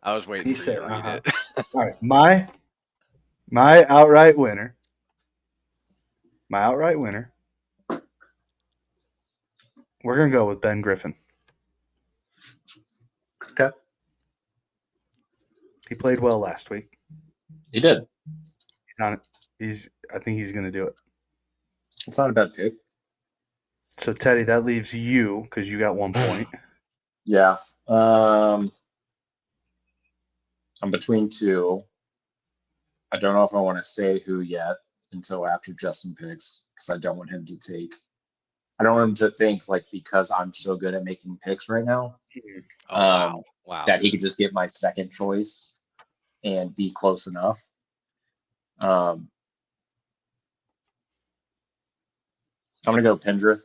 I was waiting He for said, you to read it. All right, my outright winner. My outright winner. We're gonna go with Ben Griffin. Okay. He played well last week. He did. He's on it. I think he's gonna do it. It's not a bad pick. So Teddy, that leaves you because you got 1 point. Yeah. I'm between two. I don't know if I want to say who yet until after Justin picks because I don't want him to take. I don't want him to think like because I'm so good at making picks right now Oh, wow. that he could just get my second choice and be close enough. I'm gonna go Pendrith.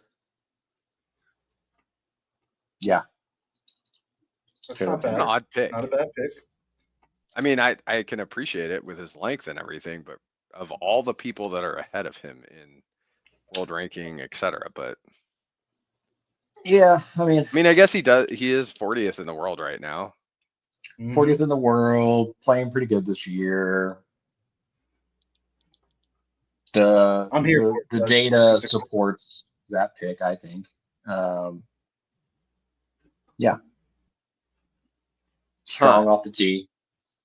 Yeah. That's Fair not pick. An bad. odd pick. Not a bad pick. I mean, I can appreciate it with his length and everything, but of all the people that are ahead of him in world ranking, etc. But Yeah, I mean, I guess he is 40th in the world right now. 40th in the world, playing pretty good this year. I'm here for The it, data supports that pick, I think. Yeah. Strong off the tee.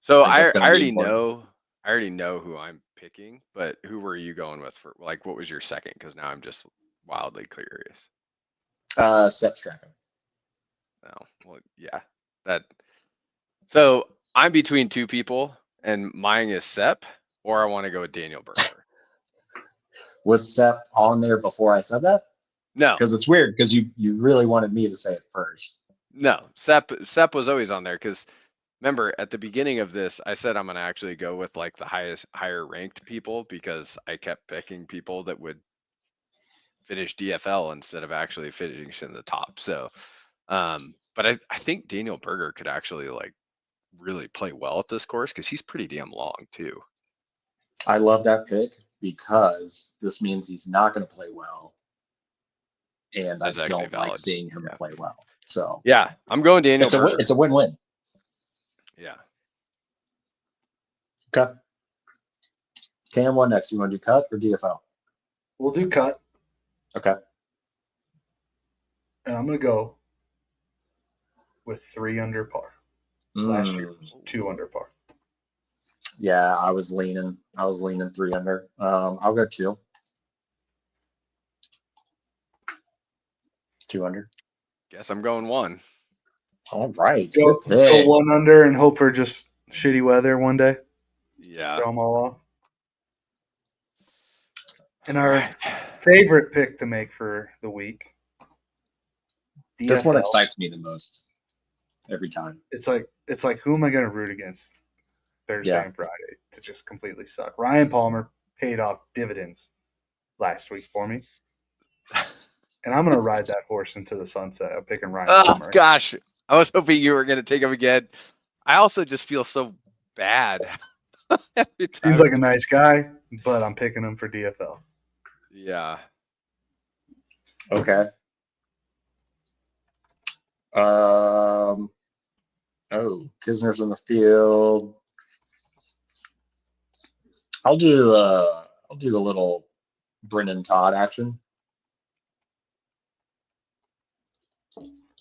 So I think I that's gonna be already important. know I already know who I'm picking, but who were you going with for like what was your second? Because now I'm just wildly curious. Set Strachan. Oh, well, yeah. That so I'm between two people, and mine is Sepp, or I want to go with Daniel Berger. Was Sep on there before I said that? No, Because it's weird because you really wanted me to say it first. no. Sepp was always on there because remember at the beginning of this, I said I'm gonna actually go with like the higher ranked people because I kept picking people that would finish DFL instead of actually finishing the top. So, but I think Daniel Berger could actually like really play well at this course because he's pretty damn long too. I love that pick because this means he's not going to play well, and That's I actually don't like valid. seeing him Yeah. play well. So Yeah, I'm going Daniel Berger. it's a win-win. Yeah. Okay. Cam, what next? You want to do cut or DFL? We'll do cut, Okay. and I'm gonna go with 3 under par. Last year was 2 under par. Yeah, I was leaning 3 under. I'll go 2. 2 under. Guess I'm going 1. All right. Go Good pick. 1 under and hope for just shitty weather one day. Yeah. Throw them all off. And All our right. favorite pick to make for the week. This one DFL. excites me the most every time. It's like who am I going to root against Thursday Yeah. and Friday to just completely suck? Ryan Palmer paid off dividends last week for me, and I'm going to ride that horse into the sunset. I'm picking Ryan Oh Palmer. gosh, I was hoping you were going to take him again. I also just feel so bad. Seems like a nice guy, but I'm picking him for DFL. Yeah. Okay. Kisner's in the field. I'll do a little Brendan Todd action.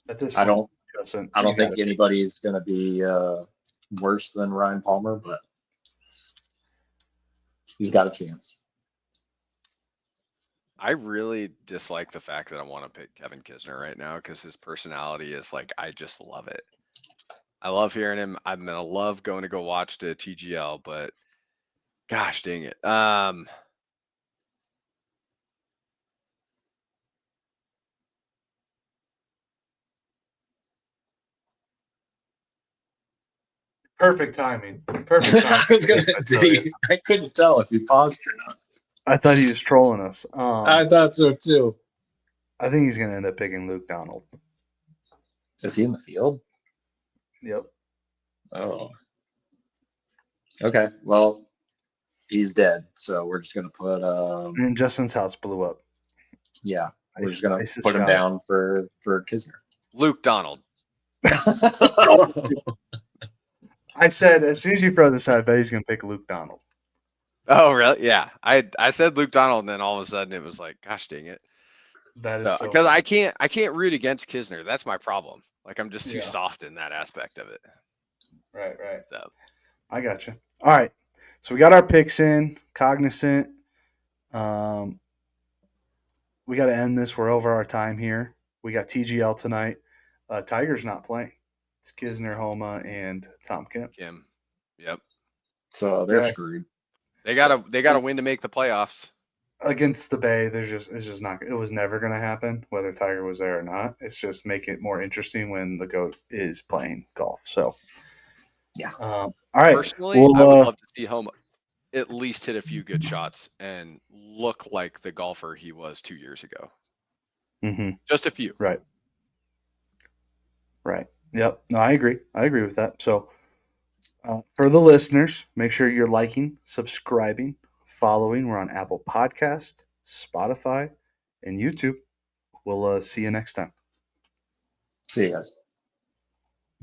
At this I point, don't think anybody's going to be worse than Ryan Palmer, but he's got a chance. I really dislike the fact that I want to pick Kevin Kisner right now because his personality is like, I just love it. I love hearing him. I'm going to love going to go watch the TGL, but gosh dang it. Perfect timing. Perfect timing. I couldn't tell if you paused or not. I thought he was trolling us. I thought so too. I think he's going to end up picking Luke Donald. Is he in the field? Yep. Oh. Okay. Well, he's dead. So we're just gonna put And Justin's house blew up. yeah, we're Ice- just gonna ISIS put him got it. down for Kisner. Luke Donald. I said as soon as you throw this out, I bet he's going to pick Luke Donald. Oh, really? Yeah. I said Luke Donald, and then all of a sudden it was like, gosh dang it. That is so Because I can't root against Kisner. That's my problem. Like I'm just too Yeah. soft in that aspect of it. right. So I got you. All right. So we got our picks in, cognizant. We got to end this. We're over our time here. We got TGL tonight. Tiger's not playing. It's Kisner, Homa, and Tom Kemp. Kim. Yep. So they're Yeah. screwed. They gotta win to make the playoffs. Against the Bay, it's just not. It was never going to happen, whether Tiger was there or not. It's just make it more interesting when the GOAT is playing golf. So, Yeah. All right. Personally, Well, I would love to see Homa at least hit a few good shots and look like the golfer he was 2 years ago. mhm. Just a few. Right. Yep. No, I agree. I agree with that. So, for the listeners, make sure you're liking, subscribing, following. We're on Apple Podcast, Spotify, and YouTube. We'll see you next time. See you guys.